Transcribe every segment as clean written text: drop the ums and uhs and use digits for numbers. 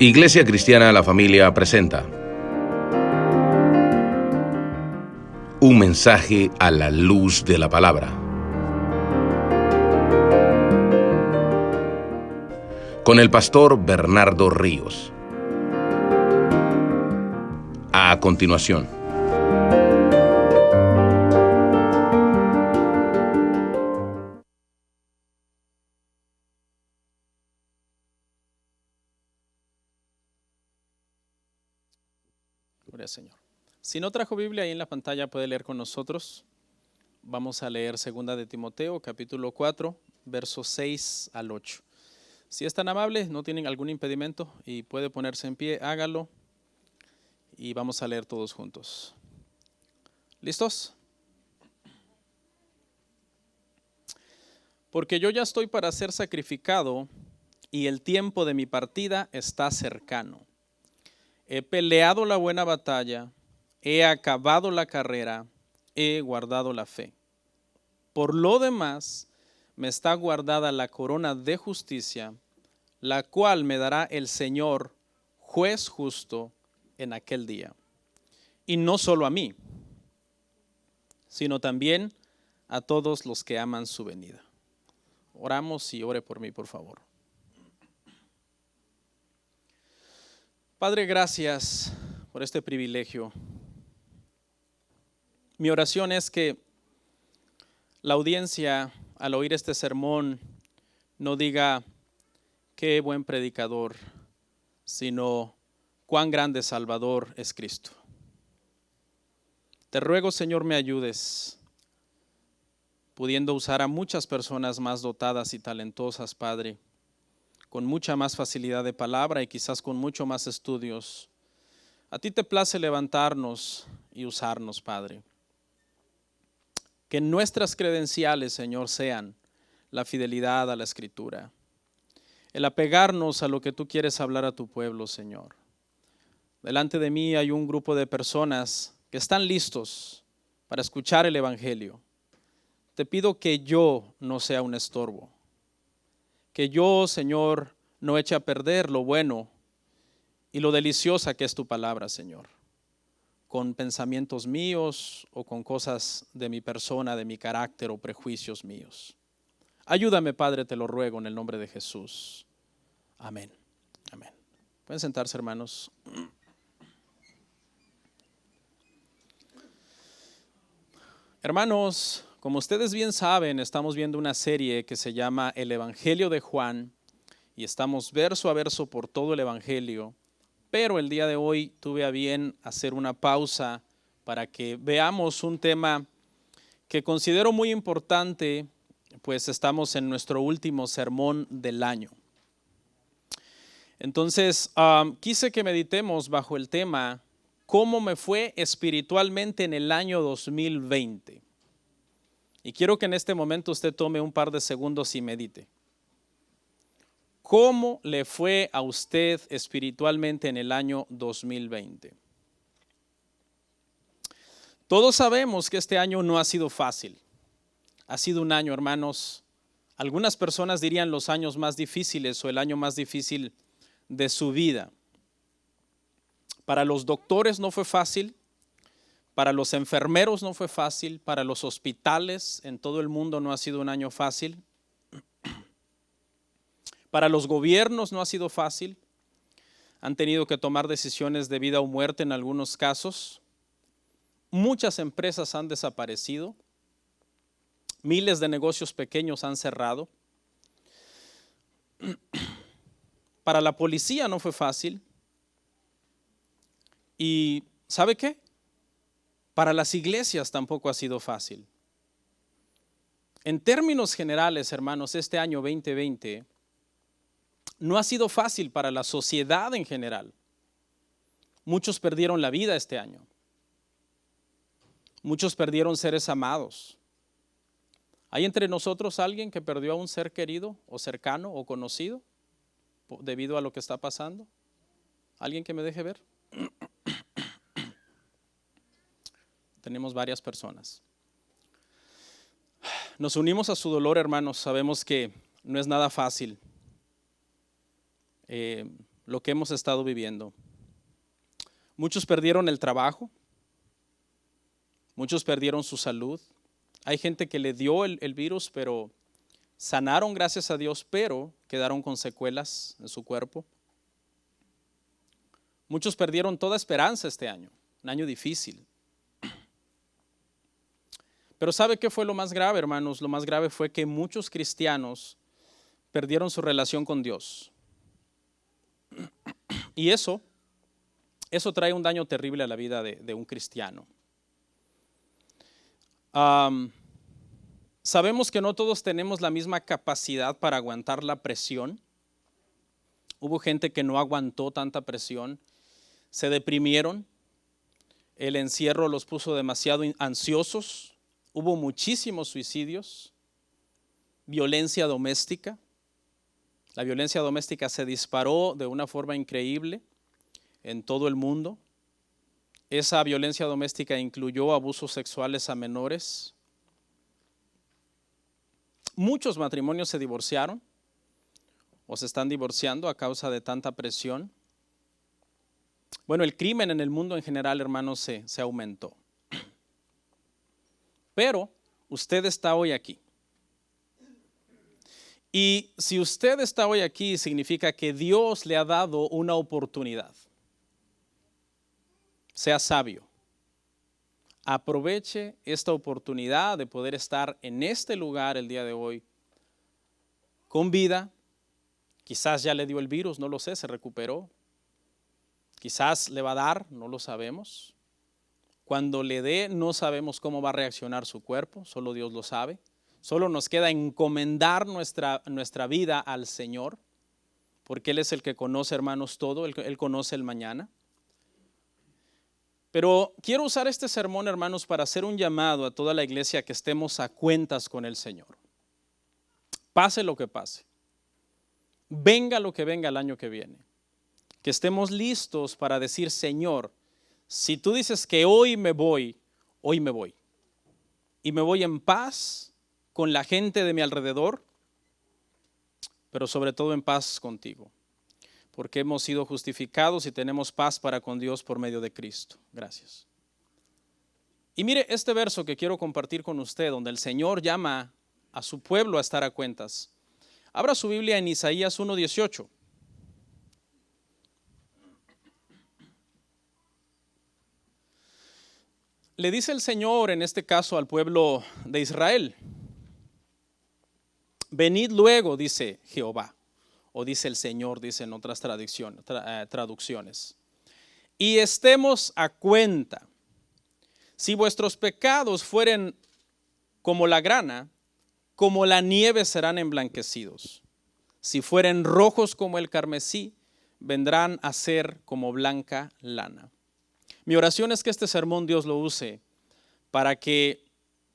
Iglesia Cristiana La Familia presenta un mensaje a la luz de la palabra. Con el pastor Bernardo Ríos. A continuación. Gloria al Señor. Si no trajo Biblia, ahí en la pantalla puede leer con nosotros. Vamos a leer 2 de Timoteo, capítulo 4, versos 6 al 8. Si es tan amable, no tienen algún impedimento y puede ponerse en pie, hágalo y vamos a leer todos juntos. ¿Listos? Porque yo ya estoy para ser sacrificado y el tiempo de mi partida está cercano. He peleado la buena batalla, he acabado la carrera, he guardado la fe. Por lo demás, me está guardada la corona de justicia, la cual me dará el Señor, juez justo, en aquel día. Y no solo a mí, sino también a todos los que aman su venida. Oramos y ore por mí, por favor. Padre, gracias por este privilegio. Mi oración es que la audiencia, al oír este sermón, no diga qué buen predicador, sino cuán grande Salvador es Cristo. Te ruego, Señor, me ayudes, pudiendo usar a muchas personas más dotadas y talentosas, Padre, con mucha más facilidad de palabra y quizás con mucho más estudios. A ti te place levantarnos y usarnos, Padre. Que nuestras credenciales, Señor, sean la fidelidad a la Escritura, el apegarnos a lo que tú quieres hablar a tu pueblo, Señor. Delante de mí hay un grupo de personas que están listos para escuchar el Evangelio. Te pido que yo no sea un estorbo, que yo, Señor, no eche a perder lo bueno y lo deliciosa que es tu palabra, Señor, con pensamientos míos o con cosas de mi persona, de mi carácter o prejuicios míos. Ayúdame, Padre, te lo ruego en el nombre de Jesús. Amén. Amén. Pueden sentarse, hermanos. Hermanos, como ustedes bien saben, estamos viendo una serie que se llama El Evangelio de Juan y estamos verso a verso por todo el Evangelio, pero el día de hoy tuve a bien hacer una pausa para que veamos un tema que considero muy importante, pues estamos en nuestro último sermón del año. Entonces, quise que meditemos bajo el tema ¿cómo me fue espiritualmente en el año 2020? Y quiero que en este momento usted tome un par de segundos y medite. ¿Cómo le fue a usted espiritualmente en el año 2020? Todos sabemos que este año no ha sido fácil. Ha sido un año, hermanos, algunas personas dirían los años más difíciles o el año más difícil de su vida. Para los doctores no fue fácil, para los enfermeros no fue fácil, para los hospitales en todo el mundo no ha sido un año fácil, para los gobiernos no ha sido fácil, han tenido que tomar decisiones de vida o muerte en algunos casos, muchas empresas han desaparecido, miles de negocios pequeños han cerrado. Para la policía no fue fácil. Y ¿sabe qué? Para las iglesias tampoco ha sido fácil. En términos generales, hermanos, este año 2020 no ha sido fácil para la sociedad en general. Muchos perdieron la vida este año. Muchos perdieron seres amados. ¿Hay entre nosotros alguien que perdió a un ser querido o cercano o conocido debido a lo que está pasando? ¿Alguien que me deje ver? Tenemos varias personas. Nos unimos a su dolor, hermanos. Sabemos que no es nada fácil. lo que hemos estado viviendo. Muchos perdieron el trabajo, muchos perdieron su salud. Hay gente que le dio el virus, pero sanaron, gracias a Dios, pero quedaron con secuelas en su cuerpo. Muchos perdieron toda esperanza este año, un año difícil. Pero ¿sabe qué fue lo más grave, hermanos? Lo más grave fue que muchos cristianos perdieron su relación con Dios. Y eso trae un daño terrible a la vida de un cristiano. Sabemos que no todos tenemos la misma capacidad para aguantar la presión. Hubo gente que no aguantó tanta presión, se deprimieron, el encierro los puso demasiado ansiosos, hubo muchísimos suicidios, violencia doméstica. La violencia doméstica se disparó de una forma increíble en todo el mundo. Esa violencia doméstica incluyó abusos sexuales a menores. Muchos matrimonios se divorciaron o se están divorciando a causa de tanta presión. Bueno, el crimen en el mundo en general, hermanos, se aumentó. Pero usted está hoy aquí. Y si usted está hoy aquí, significa que Dios le ha dado una oportunidad. Sea sabio. Aproveche esta oportunidad de poder estar en este lugar el día de hoy con vida. Quizás ya le dio el virus, no lo sé, se recuperó. Quizás le va a dar, no lo sabemos. Cuando le dé, no sabemos cómo va a reaccionar su cuerpo, solo Dios lo sabe. Solo nos queda encomendar nuestra vida al Señor, porque Él es el que conoce, hermanos, todo, Él conoce el mañana. Pero quiero usar este sermón, hermanos, para hacer un llamado a toda la iglesia que estemos a cuentas con el Señor. Pase lo que pase, venga lo que venga el año que viene, que estemos listos para decir: Señor, si tú dices que hoy me voy, hoy me voy. Y me voy en paz con la gente de mi alrededor, pero sobre todo en paz contigo, porque hemos sido justificados y tenemos paz para con Dios por medio de Cristo. Gracias. Y mire este verso que quiero compartir con usted, donde el Señor llama a su pueblo a estar a cuentas. Abra su Biblia en Isaías 1:18. Le dice el Señor, en este caso al pueblo de Israel: venid luego, dice Jehová, o dice el Señor, dice en otras traducciones, y estemos a cuenta. Si vuestros pecados fueren como la grana, como la nieve serán emblanquecidos. Si fueren rojos como el carmesí, vendrán a ser como blanca lana. Mi oración es que este sermón Dios lo use para que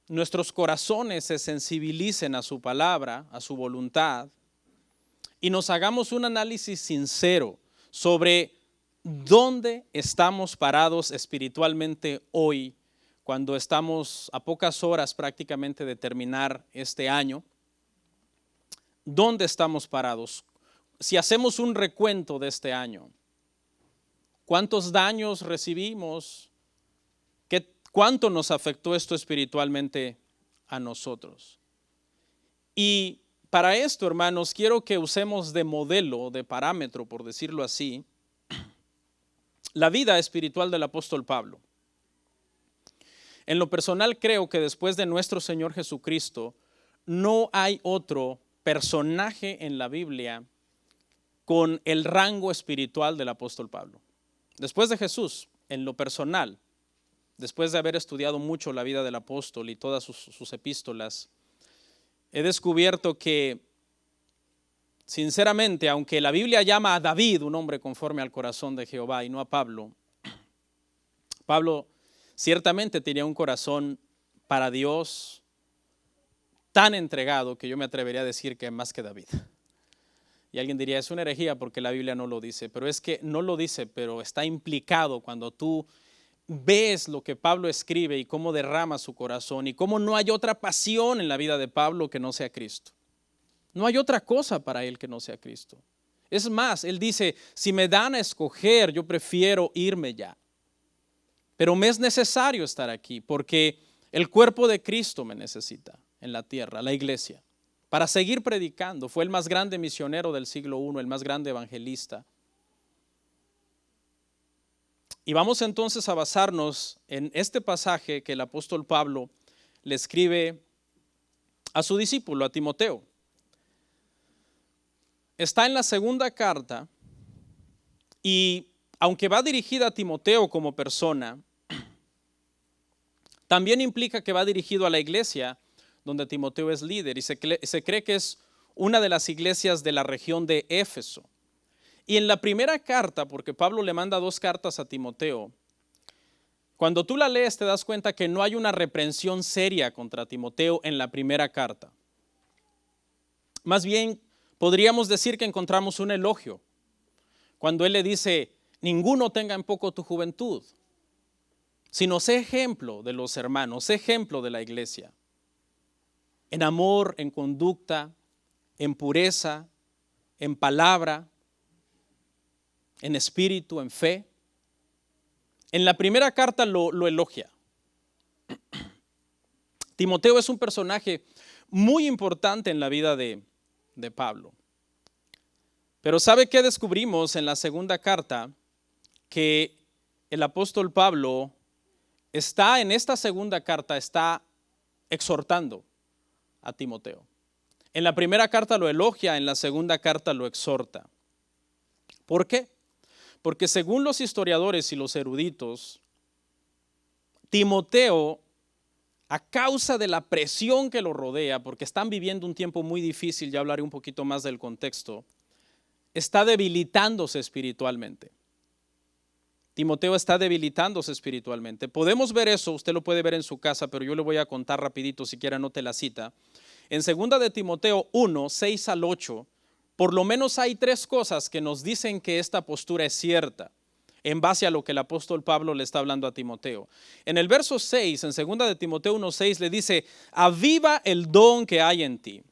nuestros corazones se sensibilicen a su palabra, a su voluntad, y nos hagamos un análisis sincero sobre dónde estamos parados espiritualmente hoy, cuando estamos a pocas horas prácticamente de terminar este año. ¿Dónde estamos parados? Si hacemos un recuento de este año, ¿cuántos daños recibimos? ¿Cuánto nos afectó esto espiritualmente a nosotros? Y para esto, hermanos, quiero que usemos de modelo, de parámetro, por decirlo así, la vida espiritual del apóstol Pablo. En lo personal, creo que después de nuestro Señor Jesucristo, no hay otro personaje en la Biblia con el rango espiritual del apóstol Pablo. Después de Jesús, en lo personal, después de haber estudiado mucho la vida del apóstol y todas sus epístolas, he descubierto que, sinceramente, aunque la Biblia llama a David un hombre conforme al corazón de Jehová y no a Pablo, Pablo ciertamente tenía un corazón para Dios tan entregado que yo me atrevería a decir que más que David. Y alguien diría, es una herejía porque la Biblia no lo dice, pero es que no lo dice, pero está implicado cuando tú ves lo que Pablo escribe y cómo derrama su corazón y cómo no hay otra pasión en la vida de Pablo que no sea Cristo. No hay otra cosa para él que no sea Cristo. Es más, él dice, si me dan a escoger, yo prefiero irme ya. Pero me es necesario estar aquí porque el cuerpo de Cristo me necesita en la tierra, la iglesia, para seguir predicando. Fue el más grande misionero del siglo I, el más grande evangelista. Y vamos entonces a basarnos en este pasaje que el apóstol Pablo le escribe a su discípulo, a Timoteo. Está en la segunda carta y aunque va dirigida a Timoteo como persona, también implica que va dirigido a la iglesia donde Timoteo es líder y se cree que es una de las iglesias de la región de Éfeso. Y en la primera carta, porque Pablo le manda 2 cartas a Timoteo, cuando tú la lees te das cuenta que no hay una reprensión seria contra Timoteo en la primera carta. Más bien, podríamos decir que encontramos un elogio. Cuando él le dice, ninguno tenga en poco tu juventud, sino sé ejemplo de los hermanos, sé ejemplo de la iglesia. En amor, en conducta, en pureza, en palabra, en espíritu, en fe. En la primera carta lo elogia. Timoteo es un personaje muy importante en la vida de Pablo. Pero ¿sabe qué descubrimos en la segunda carta? Que el apóstol Pablo en esta segunda carta está exhortando a Timoteo. En la primera carta lo elogia, en la segunda carta lo exhorta. ¿Por qué? Porque según los historiadores y los eruditos, Timoteo, a causa de la presión que lo rodea, porque están viviendo un tiempo muy difícil, ya hablaré un poquito más del contexto, está debilitándose espiritualmente. Timoteo está debilitándose espiritualmente. Podemos ver eso, usted lo puede ver en su casa, pero yo le voy a contar rapidito, si quiere anote la cita. En 2 de Timoteo 1, 6 al 8, por lo menos hay 3 cosas que nos dicen que esta postura es cierta, en base a lo que el apóstol Pablo le está hablando a Timoteo. En el verso 6, en 2 de Timoteo 1, 6, le dice, aviva el don que hay en ti.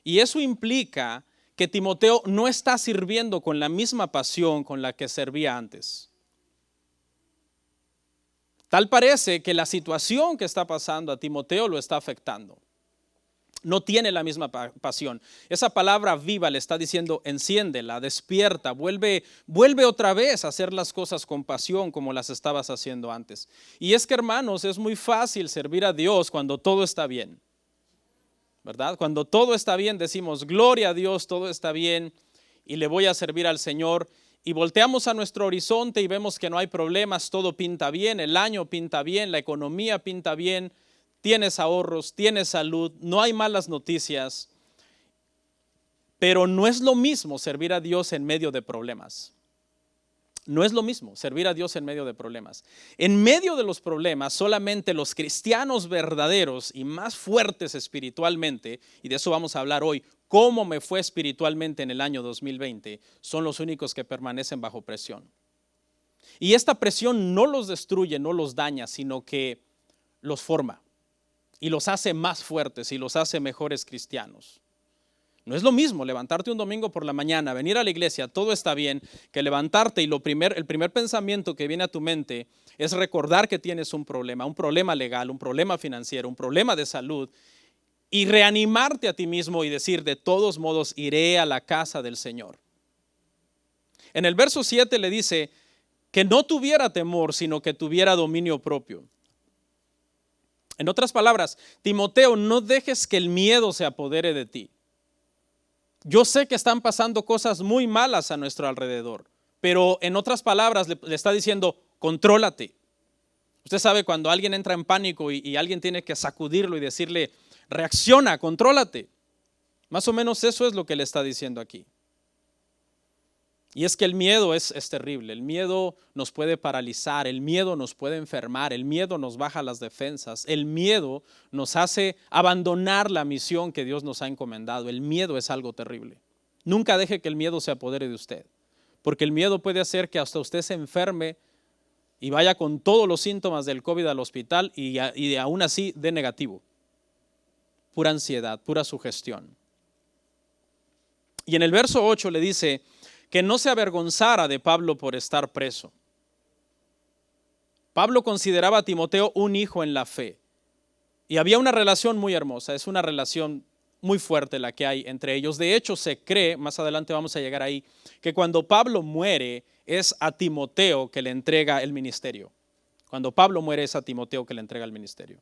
Y eso implica que Timoteo no está sirviendo con la misma pasión con la que servía antes. Tal parece que la situación que está pasando a Timoteo lo está afectando. No tiene la misma pasión. Esa palabra viva le está diciendo, enciéndela, despierta, vuelve otra vez a hacer las cosas con pasión como las estabas haciendo antes. Y es que, hermanos, es muy fácil servir a Dios cuando todo está bien, ¿verdad? Cuando todo está bien decimos, gloria a Dios, todo está bien y le voy a servir al Señor. Y volteamos a nuestro horizonte y vemos que no hay problemas, todo pinta bien, el año pinta bien, la economía pinta bien, tienes ahorros, tienes salud, no hay malas noticias, pero no es lo mismo servir a Dios en medio de problemas. No es lo mismo servir a Dios en medio de problemas. En medio de los problemas, solamente los cristianos verdaderos y más fuertes espiritualmente, y de eso vamos a hablar hoy, cómo me fue espiritualmente en el año 2020, son los únicos que permanecen bajo presión. Y esta presión no los destruye, no los daña, sino que los forma y los hace más fuertes y los hace mejores cristianos. No es lo mismo levantarte un domingo por la mañana, venir a la iglesia, todo está bien, que levantarte y el primer pensamiento que viene a tu mente es recordar que tienes un problema legal, un problema financiero, un problema de salud, y reanimarte a ti mismo y decir, de todos modos iré a la casa del Señor. En el verso 7 le dice que no tuviera temor, sino que tuviera dominio propio. En otras palabras, Timoteo, no dejes que el miedo se apodere de ti. Yo sé que están pasando cosas muy malas a nuestro alrededor, pero en otras palabras le está diciendo, contrólate. Usted sabe cuando alguien entra en pánico y alguien tiene que sacudirlo y decirle, reacciona, contrólate. Más o menos eso es lo que le está diciendo aquí. Y es que el miedo es terrible, el miedo nos puede paralizar, el miedo nos puede enfermar, el miedo nos baja las defensas, el miedo nos hace abandonar la misión que Dios nos ha encomendado. El miedo es algo terrible. Nunca deje que el miedo se apodere de usted, porque el miedo puede hacer que hasta usted se enferme y vaya con todos los síntomas del COVID al hospital y aún así dé negativo. Pura ansiedad, pura sugestión. Y en el verso 8 le dice que no se avergonzara de Pablo por estar preso. Pablo consideraba a Timoteo un hijo en la fe. Y había una relación muy hermosa, es una relación muy fuerte la que hay entre ellos. De hecho, se cree, más adelante vamos a llegar ahí, que cuando Pablo muere es a Timoteo que le entrega el ministerio. Cuando Pablo muere es a Timoteo que le entrega el ministerio.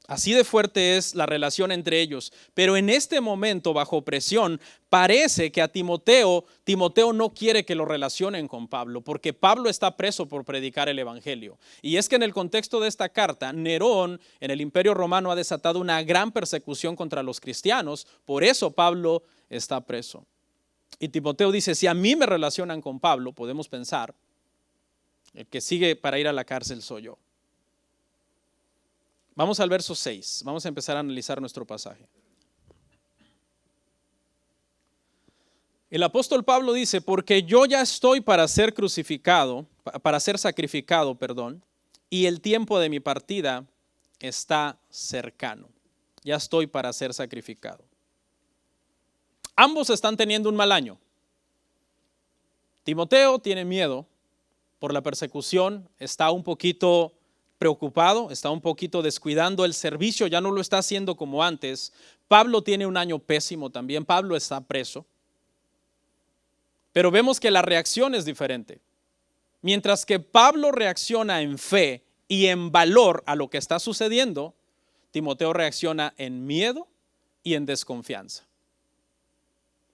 Así de fuerte es la relación entre ellos. Pero en este momento, bajo presión, parece que a Timoteo no quiere que lo relacionen con Pablo, porque Pablo está preso por predicar el evangelio. Y es que en el contexto de esta carta, Nerón en el Imperio Romano ha desatado una gran persecución contra los cristianos. Por eso Pablo está preso. Y Timoteo dice, si a mí me relacionan con Pablo, podemos pensar, el que sigue para ir a la cárcel soy yo. Vamos al verso 6, vamos a empezar a analizar nuestro pasaje. El apóstol Pablo dice, porque yo ya estoy para ser sacrificado, y el tiempo de mi partida está cercano. Ya estoy para ser sacrificado. Ambos están teniendo un mal año. Timoteo tiene miedo por la persecución, está un poquito preocupado, está un poquito descuidando el servicio, ya no lo está haciendo como antes. Pablo tiene un año pésimo también, Pablo está preso. Pero vemos que la reacción es diferente. Mientras que Pablo reacciona en fe y en valor a lo que está sucediendo, Timoteo reacciona en miedo y en desconfianza.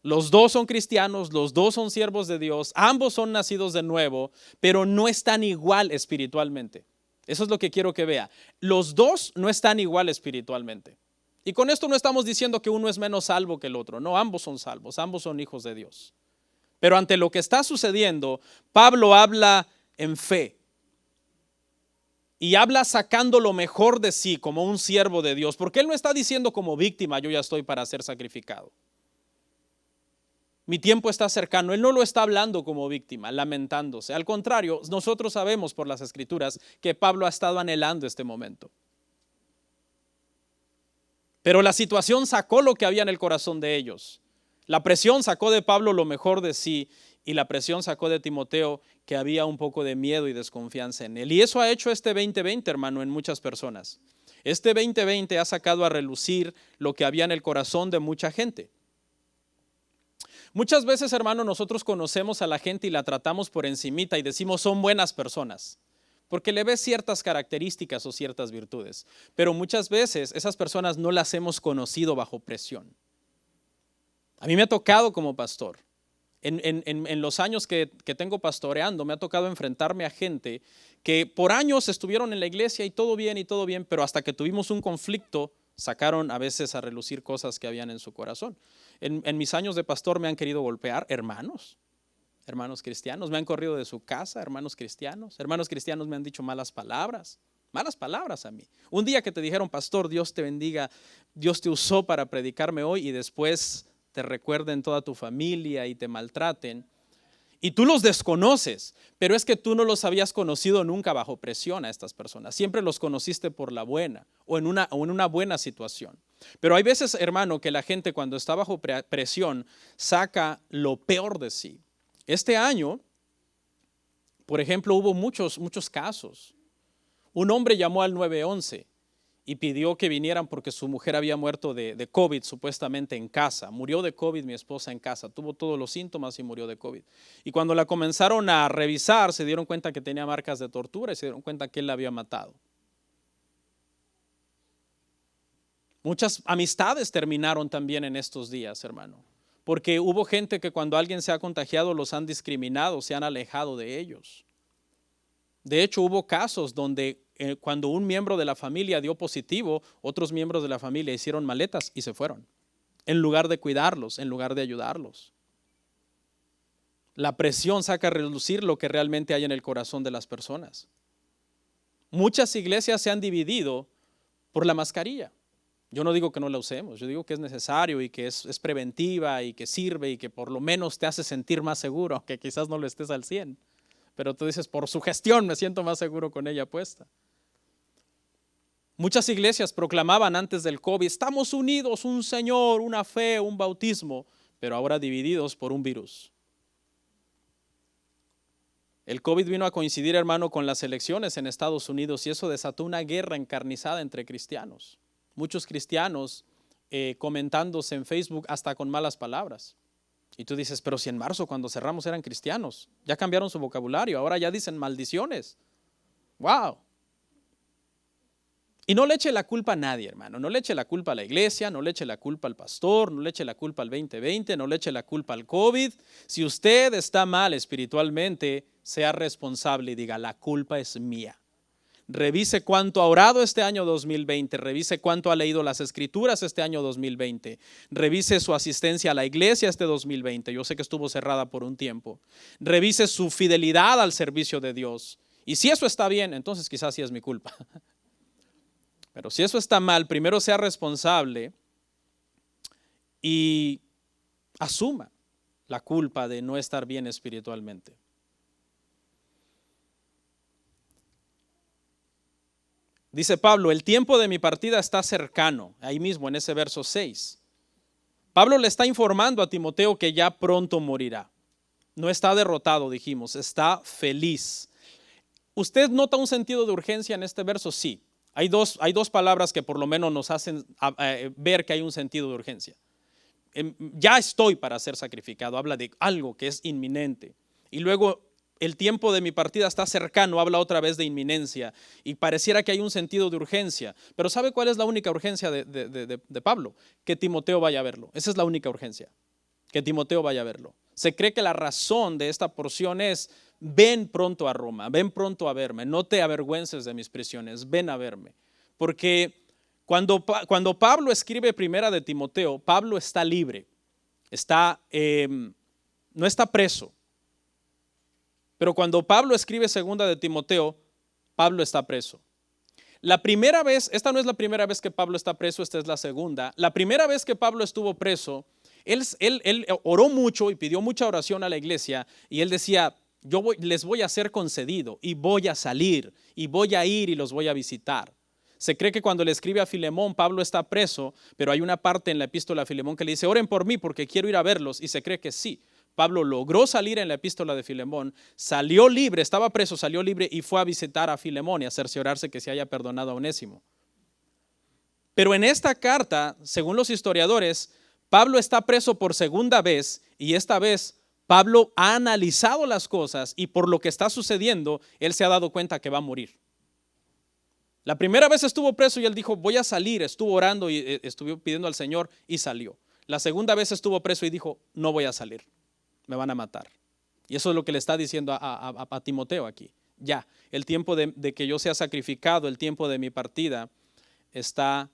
Los dos son cristianos, los dos son siervos de Dios, ambos son nacidos de nuevo, pero no están igual espiritualmente. Eso es lo que quiero que vea. Los dos no están igual espiritualmente. Y con esto no estamos diciendo que uno es menos salvo que el otro. No, ambos son salvos, ambos son hijos de Dios. Pero ante lo que está sucediendo, Pablo habla en fe. Y habla sacando lo mejor de sí como un siervo de Dios. Porque él no está diciendo como víctima, yo ya estoy para ser sacrificado. Mi tiempo está cercano. Él no lo está hablando como víctima, lamentándose. Al contrario, nosotros sabemos por las Escrituras que Pablo ha estado anhelando este momento. Pero la situación sacó lo que había en el corazón de ellos. La presión sacó de Pablo lo mejor de sí y la presión sacó de Timoteo que había un poco de miedo y desconfianza en él. Y eso ha hecho este 2020, hermano, en muchas personas. Este 2020 ha sacado a relucir lo que había en el corazón de mucha gente. Muchas veces, hermano, nosotros conocemos a la gente y la tratamos por encimita y decimos son buenas personas, porque le ves ciertas características o ciertas virtudes. Pero muchas veces esas personas no las hemos conocido bajo presión. A mí me ha tocado como pastor, en los años que tengo pastoreando, me ha tocado enfrentarme a gente que por años estuvieron en la iglesia y todo bien, pero hasta que tuvimos un conflicto, sacaron a veces a relucir cosas que habían en su corazón. En mis años de pastor me han querido golpear hermanos cristianos, me han corrido de su casa, hermanos cristianos me han dicho malas palabras a mí. Un día que te dijeron, pastor, Dios te bendiga, Dios te usó para predicarme hoy y después te recuerden toda tu familia y te maltraten. Y tú los desconoces, pero es que tú no los habías conocido nunca bajo presión a estas personas. Siempre los conociste por la buena o en una buena situación. Pero hay veces, hermano, que la gente cuando está bajo presión saca lo peor de sí. Este año, por ejemplo, hubo muchos casos. Un hombre llamó al 911 y pidió que vinieran porque su mujer había muerto de COVID supuestamente en casa. Murió de COVID mi esposa en casa, tuvo todos los síntomas y murió de COVID. Y cuando la comenzaron a revisar, se dieron cuenta que tenía marcas de tortura y se dieron cuenta que él la había matado. Muchas amistades terminaron también en estos días, hermano, porque hubo gente que cuando alguien se ha contagiado los han discriminado, se han alejado de ellos. De hecho, hubo casos donde cuando un miembro de la familia dio positivo, otros miembros de la familia hicieron maletas y se fueron, en lugar de cuidarlos, en lugar de ayudarlos. La presión saca a relucir lo que realmente hay en el corazón de las personas. Muchas iglesias se han dividido por la mascarilla. Yo no digo que no la usemos, yo digo que es necesario y que es preventiva y que sirve y que por lo menos te hace sentir más seguro, aunque quizás no lo estés al 100%. Pero tú dices, por su gestión me siento más seguro con ella puesta. Muchas iglesias proclamaban antes del COVID, estamos unidos, un Señor, una fe, un bautismo. pero ahora divididos por un virus. El COVID vino a coincidir, hermano, con las elecciones en Estados Unidos y eso desató una guerra encarnizada entre cristianos. Muchos cristianos comentándose en Facebook hasta con malas palabras. Y tú dices, pero si en marzo cuando cerramos eran cristianos, ya cambiaron su vocabulario, ahora ya dicen maldiciones. ¡Wow! Y no le eche la culpa a nadie, hermano, no le eche la culpa a la iglesia, no le eche la culpa al pastor, no le eche la culpa al 2020, no le eche la culpa al COVID. Si usted está mal espiritualmente, sea responsable y diga, la culpa es mía. Revise cuánto ha orado este año 2020, revise cuánto ha leído las escrituras este año 2020, revise su asistencia a la iglesia este 2020, yo sé que estuvo cerrada por un tiempo, revise su fidelidad al servicio de Dios. Y si eso está bien, entonces quizás sí es mi culpa. Pero si eso está mal, primero sea responsable y asuma la culpa de no estar bien espiritualmente. Dice Pablo, el tiempo de mi partida está cercano, ahí mismo en ese verso 6. Pablo le está informando a Timoteo que ya pronto morirá. No está derrotado, dijimos, está feliz. ¿Usted nota un sentido de urgencia en este verso? Sí. Hay dos palabras que por lo menos nos hacen ver que hay un sentido de urgencia. Ya estoy para ser sacrificado, habla de algo que es inminente. Y luego el tiempo de mi partida está cercano, habla otra vez de inminencia. Y pareciera que hay un sentido de urgencia. Pero ¿sabe cuál es la única urgencia de Pablo? Que Timoteo vaya a verlo. Esa es la única urgencia, que Timoteo vaya a verlo. Se cree que la razón de esta porción es: ven pronto a Roma, ven pronto a verme, no te avergüences de mis prisiones, ven a verme. Porque cuando Pablo escribe primera de Timoteo, Pablo está libre, no está preso. Pero cuando Pablo escribe segunda de Timoteo, Pablo está preso. La primera vez, esta no es la primera vez que Pablo está preso, esta es la segunda. La primera vez que Pablo estuvo preso, él oró mucho y pidió mucha oración a la iglesia y él decía: les voy a ser concedido y voy a salir y voy a ir y los voy a visitar. Se cree que cuando le escribe a Filemón, Pablo está preso, pero hay una parte en la epístola a Filemón que le dice: oren por mí porque quiero ir a verlos, y se cree que sí. Pablo logró salir en la epístola de Filemón, salió libre, estaba preso, salió libre y fue a visitar a Filemón y a cerciorarse que se haya perdonado a Onésimo. Pero en esta carta, según los historiadores, Pablo está preso por segunda vez y esta vez Pablo ha analizado las cosas y por lo que está sucediendo, él se ha dado cuenta que va a morir. La primera vez estuvo preso y él dijo: voy a salir, estuvo orando y estuvo pidiendo al Señor y salió. La segunda vez estuvo preso y dijo: no voy a salir, me van a matar. Y eso es lo que le está diciendo a Timoteo aquí. Ya, el tiempo de que yo sea sacrificado, el tiempo de mi partida está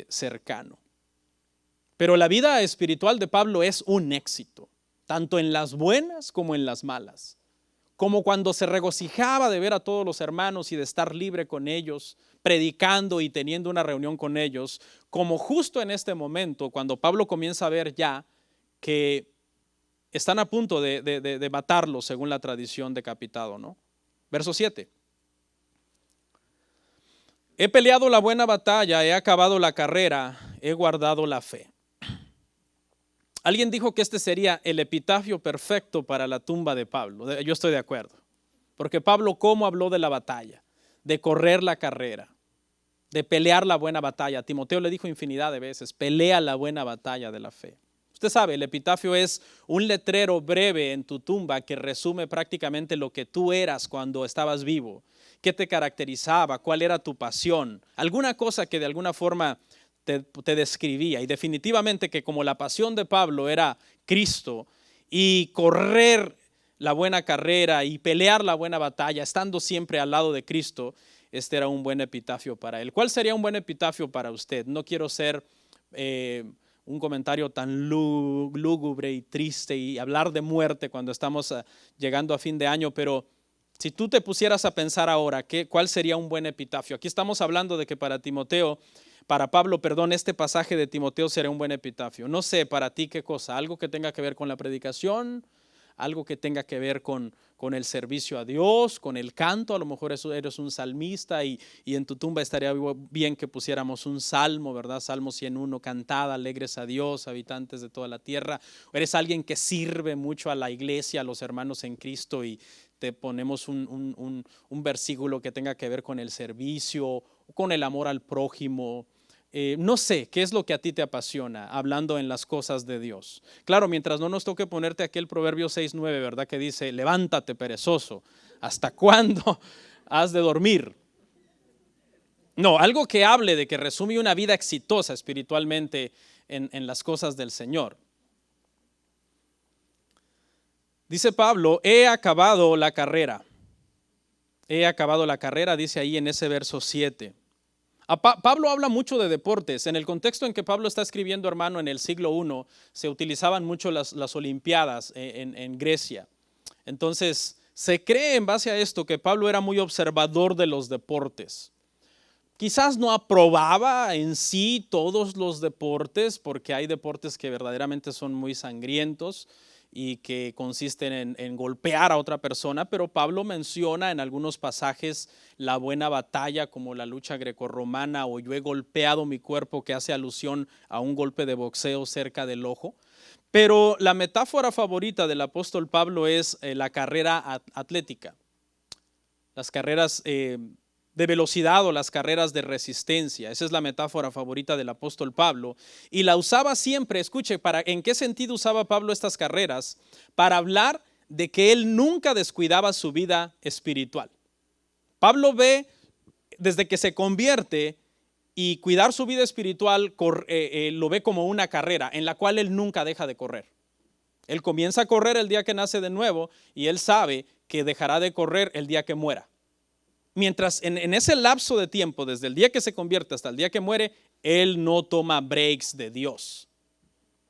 cercano. Pero la vida espiritual de Pablo es un éxito, tanto en las buenas como en las malas. Como cuando se regocijaba de ver a todos los hermanos y de estar libre con ellos, predicando y teniendo una reunión con ellos, como justo en este momento, cuando Pablo comienza a ver ya que están a punto de matarlo según la tradición decapitado, ¿no? Verso 7. He peleado la buena batalla, he acabado la carrera, he guardado la fe. Alguien dijo que este sería el epitafio perfecto para la tumba de Pablo. Yo estoy de acuerdo. Porque Pablo, ¿cómo habló de la batalla? De correr la carrera, de pelear la buena batalla. Timoteo le dijo infinidad de veces: pelea la buena batalla de la fe. Usted sabe, el epitafio es un letrero breve en tu tumba que resume prácticamente lo que tú eras cuando estabas vivo. ¿Qué te caracterizaba? ¿Cuál era tu pasión? Alguna cosa que de alguna forma te describía. Y definitivamente que como la pasión de Pablo era Cristo y correr la buena carrera y pelear la buena batalla, estando siempre al lado de Cristo, este era un buen epitafio para él. ¿Cuál sería un buen epitafio para usted? No quiero ser un comentario tan lúgubre y triste y hablar de muerte cuando estamos llegando a fin de año, pero si tú te pusieras a pensar ahora, ¿cuál sería un buen epitafio? Aquí estamos hablando de que para Pablo, este pasaje de Timoteo será un buen epitafio. No sé para ti qué cosa, algo que tenga que ver con la predicación, algo que tenga que ver con con el servicio a Dios, con el canto. A lo mejor eres un salmista y en tu tumba estaría bien que pusiéramos un salmo, ¿verdad? Salmo 101, cantad alegres a Dios, habitantes de toda la tierra. O eres alguien que sirve mucho a la iglesia, a los hermanos en Cristo, y te ponemos un versículo que tenga que ver con el servicio, con el amor al prójimo. No sé, ¿qué es lo que a ti te apasiona hablando en las cosas de Dios? Claro, mientras no nos toque ponerte aquel Proverbio 6:9, ¿verdad? Que dice, levántate perezoso, ¿hasta cuándo has de dormir? No, algo que hable de que resume una vida exitosa espiritualmente en las cosas del Señor. Dice Pablo, he acabado la carrera. He acabado la carrera, dice ahí en ese verso 7. Pablo habla mucho de deportes. En el contexto en que Pablo está escribiendo, hermano, en el siglo I, se utilizaban mucho las Olimpiadas en Grecia. Entonces, se cree en base a esto que Pablo era muy observador de los deportes. Quizás no aprobaba en sí todos los deportes, porque hay deportes que verdaderamente son muy sangrientos y que consisten en golpear a otra persona, pero Pablo menciona en algunos pasajes la buena batalla, como la lucha grecorromana o yo he golpeado mi cuerpo, que hace alusión a un golpe de boxeo cerca del ojo. Pero la metáfora favorita del apóstol Pablo es la carrera atlética, las carreras de velocidad o las carreras de resistencia. Esa es la metáfora favorita del apóstol Pablo, y la usaba siempre. Escuche, ¿en qué sentido usaba Pablo estas carreras? Para hablar de que él nunca descuidaba su vida espiritual. Pablo ve desde que se convierte, y cuidar su vida espiritual lo ve como una carrera en la cual él nunca deja de correr. Él comienza a correr el día que nace de nuevo, y él sabe que dejará de correr el día que muera. Mientras en ese lapso de tiempo, desde el día que se convierte hasta el día que muere, él no toma breaks de Dios.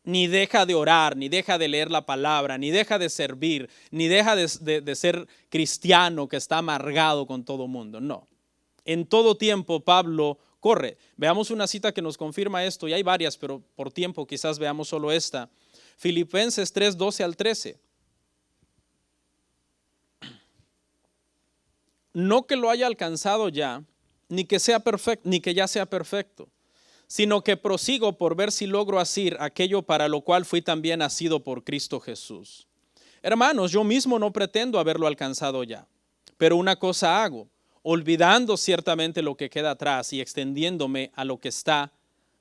Ni deja de orar, ni deja de leer la palabra, ni deja de servir, ni deja de ser cristiano que está amargado con todo mundo. No. En todo tiempo Pablo corre. Veamos una cita que nos confirma esto, y hay varias, pero por tiempo quizás veamos solo esta. Filipenses 3:12 al 13. No que lo haya alcanzado ya, ni que sea perfecto, ni que ya sea perfecto, sino que prosigo por ver si logro asir aquello para lo cual fui también asido por Cristo Jesús. Hermanos, yo mismo no pretendo haberlo alcanzado ya, pero una cosa hago, olvidando ciertamente lo que queda atrás y extendiéndome a lo que está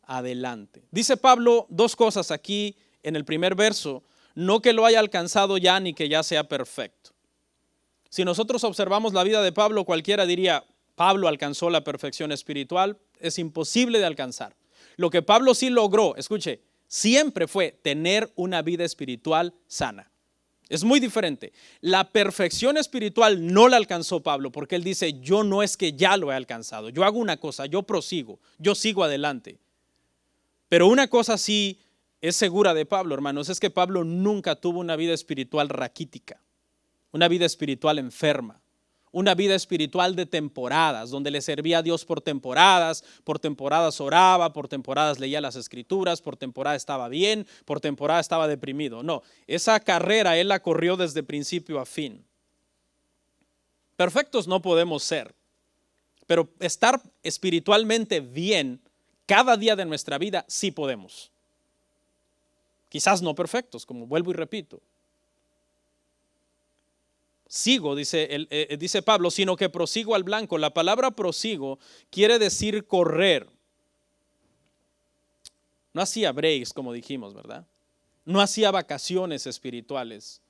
adelante. Dice Pablo dos cosas aquí en el primer verso: no que lo haya alcanzado ya, ni que ya sea perfecto. Si nosotros observamos la vida de Pablo, cualquiera diría, Pablo alcanzó la perfección espiritual. Es imposible de alcanzar. Lo que Pablo sí logró, escuche, siempre fue tener una vida espiritual sana. Es muy diferente. La perfección espiritual no la alcanzó Pablo, porque él dice, yo no es que ya lo he alcanzado, yo hago una cosa, yo prosigo, yo sigo adelante. Pero una cosa sí es segura de Pablo, hermanos, es que Pablo nunca tuvo una vida espiritual raquítica, una vida espiritual enferma, una vida espiritual de temporadas, donde le servía a Dios por temporadas oraba, por temporadas leía las escrituras, por temporada estaba bien, por temporada estaba deprimido. No, esa carrera él la corrió desde principio a fin. Perfectos no podemos ser, pero estar espiritualmente bien cada día de nuestra vida sí podemos. Quizás no perfectos, como vuelvo y repito. Sigo, dice Pablo, sino que prosigo al blanco. La palabra prosigo quiere decir correr. No hacía breaks, como dijimos, ¿verdad? No hacía vacaciones espirituales.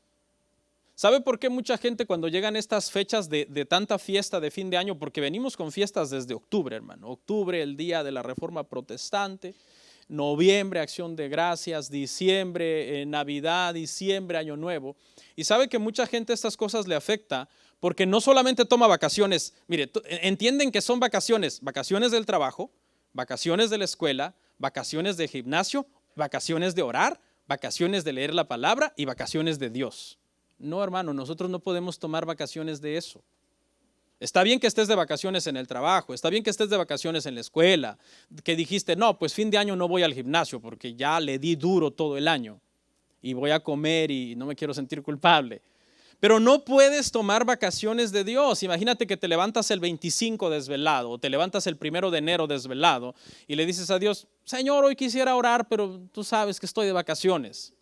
¿Sabe por qué mucha gente cuando llegan estas fechas de tanta fiesta de fin de año? Porque venimos con fiestas desde octubre, hermano. Octubre, el día de la Reforma Protestante. Noviembre, Acción de Gracias. Diciembre, Navidad. Diciembre, Año Nuevo. Y sabe que mucha gente estas cosas le afecta porque no solamente toma vacaciones. Mire, entienden que son vacaciones. Vacaciones del trabajo, vacaciones de la escuela, vacaciones de gimnasio, vacaciones de orar, vacaciones de leer la palabra y vacaciones de Dios. No, hermano, nosotros no podemos tomar vacaciones de eso. Está bien que estés de vacaciones en el trabajo, está bien que estés de vacaciones en la escuela, que dijiste, no, pues fin de año no voy al gimnasio porque ya le di duro todo el año y voy a comer y no me quiero sentir culpable. Pero no puedes tomar vacaciones de Dios. Imagínate que te levantas el 25 desvelado, o te levantas el 1 de enero desvelado y le dices a Dios, Señor, hoy quisiera orar, pero tú sabes que estoy de vacaciones.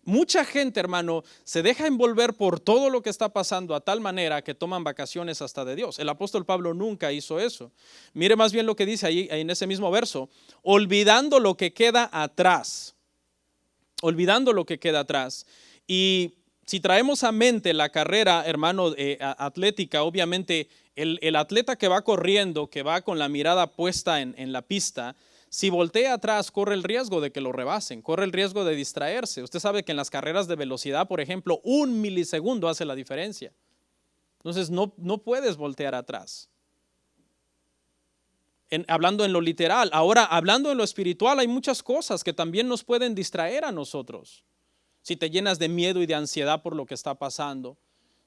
Mucha gente, hermano, se deja envolver por todo lo que está pasando a tal manera que toman vacaciones hasta de Dios. El apóstol Pablo nunca hizo eso. Mire más bien lo que dice ahí en ese mismo verso, olvidando lo que queda atrás. Olvidando lo que queda atrás. Y si traemos a mente la carrera, hermano, atlética, obviamente el atleta que va corriendo, que va con la mirada puesta en la pista, si voltea atrás, corre el riesgo de que lo rebasen, corre el riesgo de distraerse. Usted sabe que en las carreras de velocidad, por ejemplo, 1 milisegundo hace la diferencia. Entonces no puedes voltear atrás. Hablando en lo literal. Ahora, hablando en lo espiritual, hay muchas cosas que también nos pueden distraer a nosotros. Si te llenas de miedo y de ansiedad por lo que está pasando,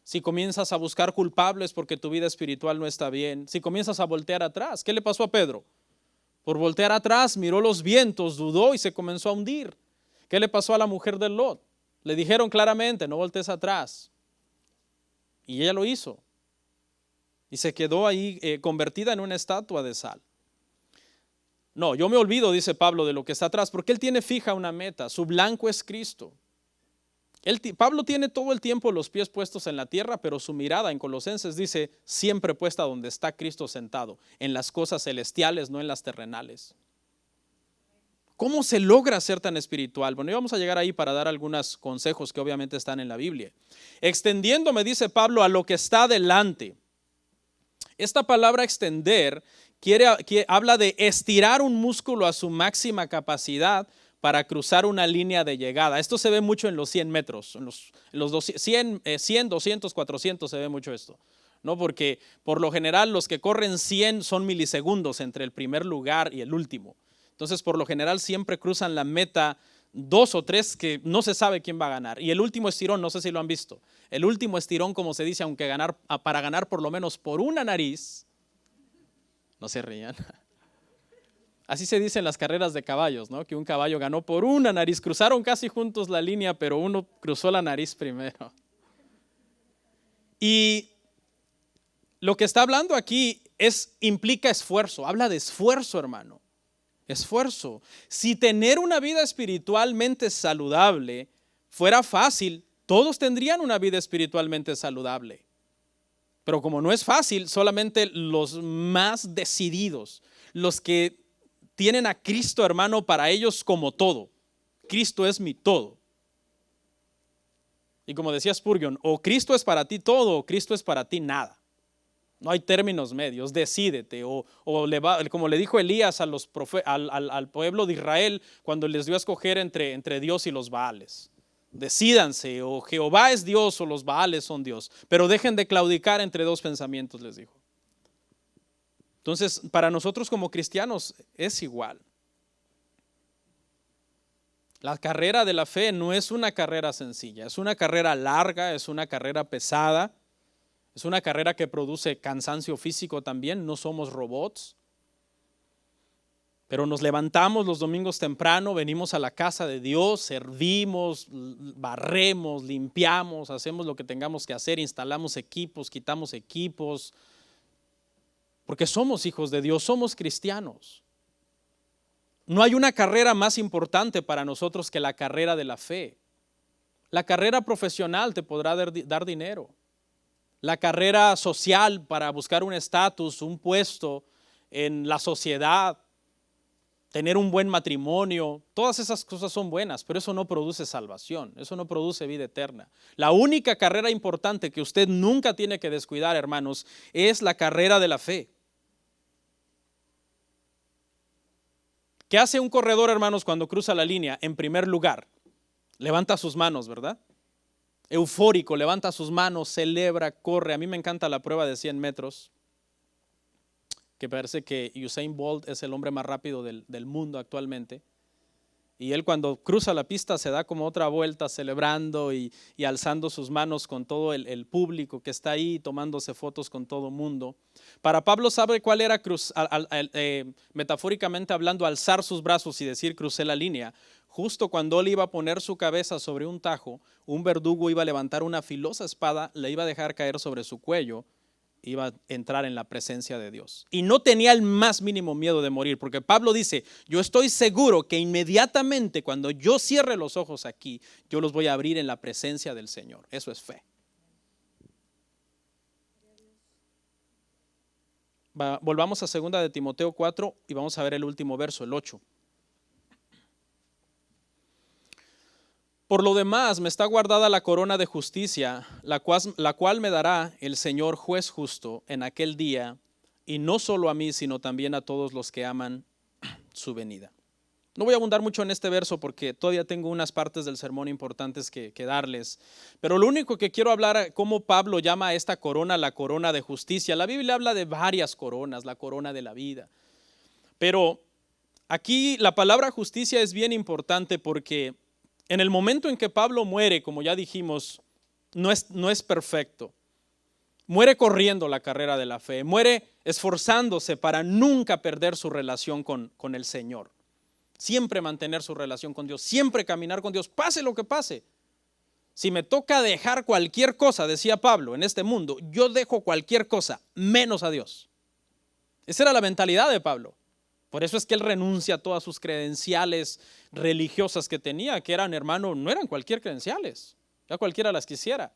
si comienzas a buscar culpables porque tu vida espiritual no está bien, si comienzas a voltear atrás. ¿Qué le pasó a Pedro? Por voltear atrás, miró los vientos, dudó y se comenzó a hundir. ¿Qué le pasó a la mujer de Lot? Le dijeron claramente, no voltees atrás. Y ella lo hizo. Y se quedó ahí convertida en una estatua de sal. No, yo me olvido, dice Pablo, de lo que está atrás, porque él tiene fija una meta. Su blanco es Cristo. Pablo tiene todo el tiempo los pies puestos en la tierra, pero su mirada en Colosenses dice, siempre puesta donde está Cristo sentado, en las cosas celestiales, no en las terrenales. ¿Cómo se logra ser tan espiritual? Bueno, vamos a llegar ahí para dar algunos consejos que obviamente están en la Biblia. Extendiéndome, dice Pablo, a lo que está delante. Esta palabra extender habla de estirar un músculo a su máxima capacidad para cruzar una línea de llegada. Esto se ve mucho en los 100 metros, en los 100, 200, 400 se ve mucho esto, ¿no? Porque por lo general los que corren 100 son milisegundos entre el primer lugar y el último. Entonces por lo general siempre cruzan la meta 2 o 3 que no se sabe quién va a ganar. Y el último estirón, no sé si lo han visto, el último estirón, como se dice, aunque para ganar por lo menos por una nariz, no se rían. Así se dice en las carreras de caballos, ¿no? Que un caballo ganó por una nariz. Cruzaron casi juntos la línea, pero uno cruzó la nariz primero. Y lo que está hablando aquí implica esfuerzo. Habla de esfuerzo, hermano. Esfuerzo. Si tener una vida espiritualmente saludable fuera fácil, todos tendrían una vida espiritualmente saludable. Pero como no es fácil, solamente los más decididos, los que tienen a Cristo, hermano, para ellos como todo. Cristo es mi todo. Y como decía Spurgeon, o Cristo es para ti todo o Cristo es para ti nada. No hay términos medios, decídete. Como le dijo Elías al pueblo de Israel cuando les dio a escoger entre Dios y los Baales. Decídanse, o Jehová es Dios o los Baales son Dios. Pero dejen de claudicar entre dos pensamientos, les dijo. Entonces, para nosotros como cristianos es igual. La carrera de la fe no es una carrera sencilla, es una carrera larga, es una carrera pesada, es una carrera que produce cansancio físico también, no somos robots. Pero nos levantamos los domingos temprano, venimos a la casa de Dios, servimos, barremos, limpiamos, hacemos lo que tengamos que hacer, instalamos equipos, quitamos equipos, porque somos hijos de Dios, somos cristianos. No hay una carrera más importante para nosotros que la carrera de la fe. La carrera profesional te podrá dar dinero. La carrera social para buscar un estatus, un puesto en la sociedad, tener un buen matrimonio, todas esas cosas son buenas, pero eso no produce salvación, eso no produce vida eterna. La única carrera importante que usted nunca tiene que descuidar, hermanos, es la carrera de la fe. ¿Qué hace un corredor, hermanos, cuando cruza la línea? En primer lugar, levanta sus manos, ¿verdad? Eufórico, levanta sus manos, celebra, corre. A mí me encanta la prueba de 100 metros, que parece que Usain Bolt es el hombre más rápido del mundo actualmente. Y él cuando cruza la pista se da como otra vuelta celebrando y alzando sus manos con todo el público que está ahí, tomándose fotos con todo el mundo. Para Pablo, ¿sabe cuál era, metafóricamente hablando, alzar sus brazos y decir crucé la línea? justo cuando él iba a poner su cabeza sobre un tajo, un verdugo iba a levantar una filosa espada, le iba a dejar caer sobre su cuello, iba a entrar en la presencia de Dios. Y no tenía el más mínimo miedo de morir, porque Pablo dice, yo estoy seguro que inmediatamente cuando yo cierre los ojos aquí, yo los voy a abrir en la presencia del Señor. Eso es fe. Volvamos a 2 de Timoteo 4 y vamos a ver el último verso, el 8. Por lo demás, me está guardada la corona de justicia, la cual me dará el Señor juez justo en aquel día, y no solo a mí, sino también a todos los que aman su venida. No voy a abundar mucho en este verso porque todavía tengo unas partes del sermón importantes que darles, pero lo único que quiero hablar, cómo Pablo llama a esta corona la corona de justicia. La Biblia habla de varias coronas, la corona de la vida, pero aquí la palabra justicia es bien importante porque en el momento en que Pablo muere, como ya dijimos, no es perfecto. Muere corriendo la carrera de la fe, muere esforzándose para nunca perder su relación con el Señor. Siempre mantener su relación con Dios, siempre caminar con Dios, pase lo que pase. Si me toca dejar cualquier cosa, decía Pablo, en este mundo, yo dejo cualquier cosa, menos a Dios. Esa era la mentalidad de Pablo. Por eso es que él renuncia a todas sus credenciales religiosas que tenía, que eran, hermano, no eran cualquier credenciales, ya cualquiera las quisiera.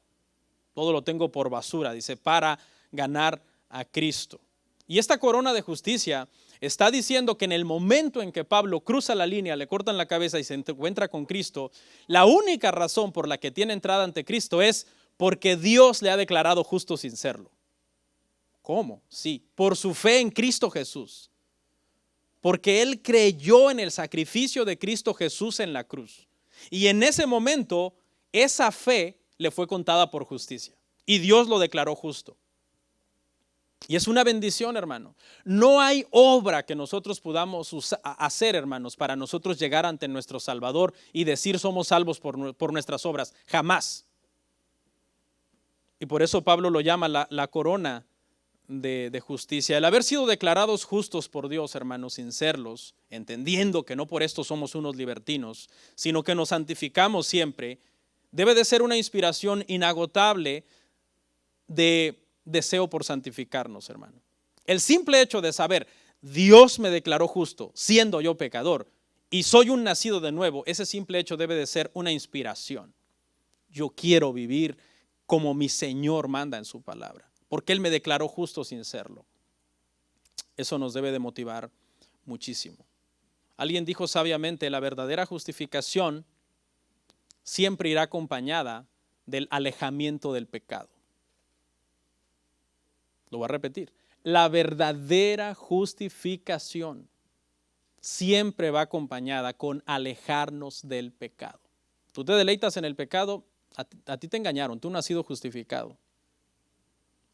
Todo lo tengo por basura, dice, para ganar a Cristo. Y esta corona de justicia está diciendo que en el momento en que Pablo cruza la línea, le cortan la cabeza y se encuentra con Cristo, la única razón por la que tiene entrada ante Cristo es porque Dios le ha declarado justo sin serlo. ¿Cómo? Sí, por su fe en Cristo Jesús. Porque él creyó en el sacrificio de Cristo Jesús en la cruz. Y en ese momento, esa fe le fue contada por justicia. Y Dios lo declaró justo. Y es una bendición, hermano. No hay obra que nosotros podamos hacer, hermanos, para nosotros llegar ante nuestro Salvador y decir somos salvos por nuestras obras. Jamás. Y por eso Pablo lo llama la corona de justicia. El haber sido declarados justos por Dios, hermanos, sin serlos, entendiendo que no por esto somos unos libertinos, sino que nos santificamos siempre, debe de ser una inspiración inagotable de deseo por santificarnos, hermano. El simple hecho de saber, Dios me declaró justo, siendo yo pecador, y soy un nacido de nuevo, ese simple hecho debe de ser una inspiración. Yo quiero vivir como mi Señor manda en su palabra, porque Él me declaró justo sin serlo. Eso nos debe de motivar muchísimo. Alguien dijo sabiamente, la verdadera justificación siempre irá acompañada del alejamiento del pecado. Lo voy a repetir. La verdadera justificación siempre va acompañada con alejarnos del pecado. Tú te deleitas en el pecado, a ti te engañaron, tú no has sido justificado.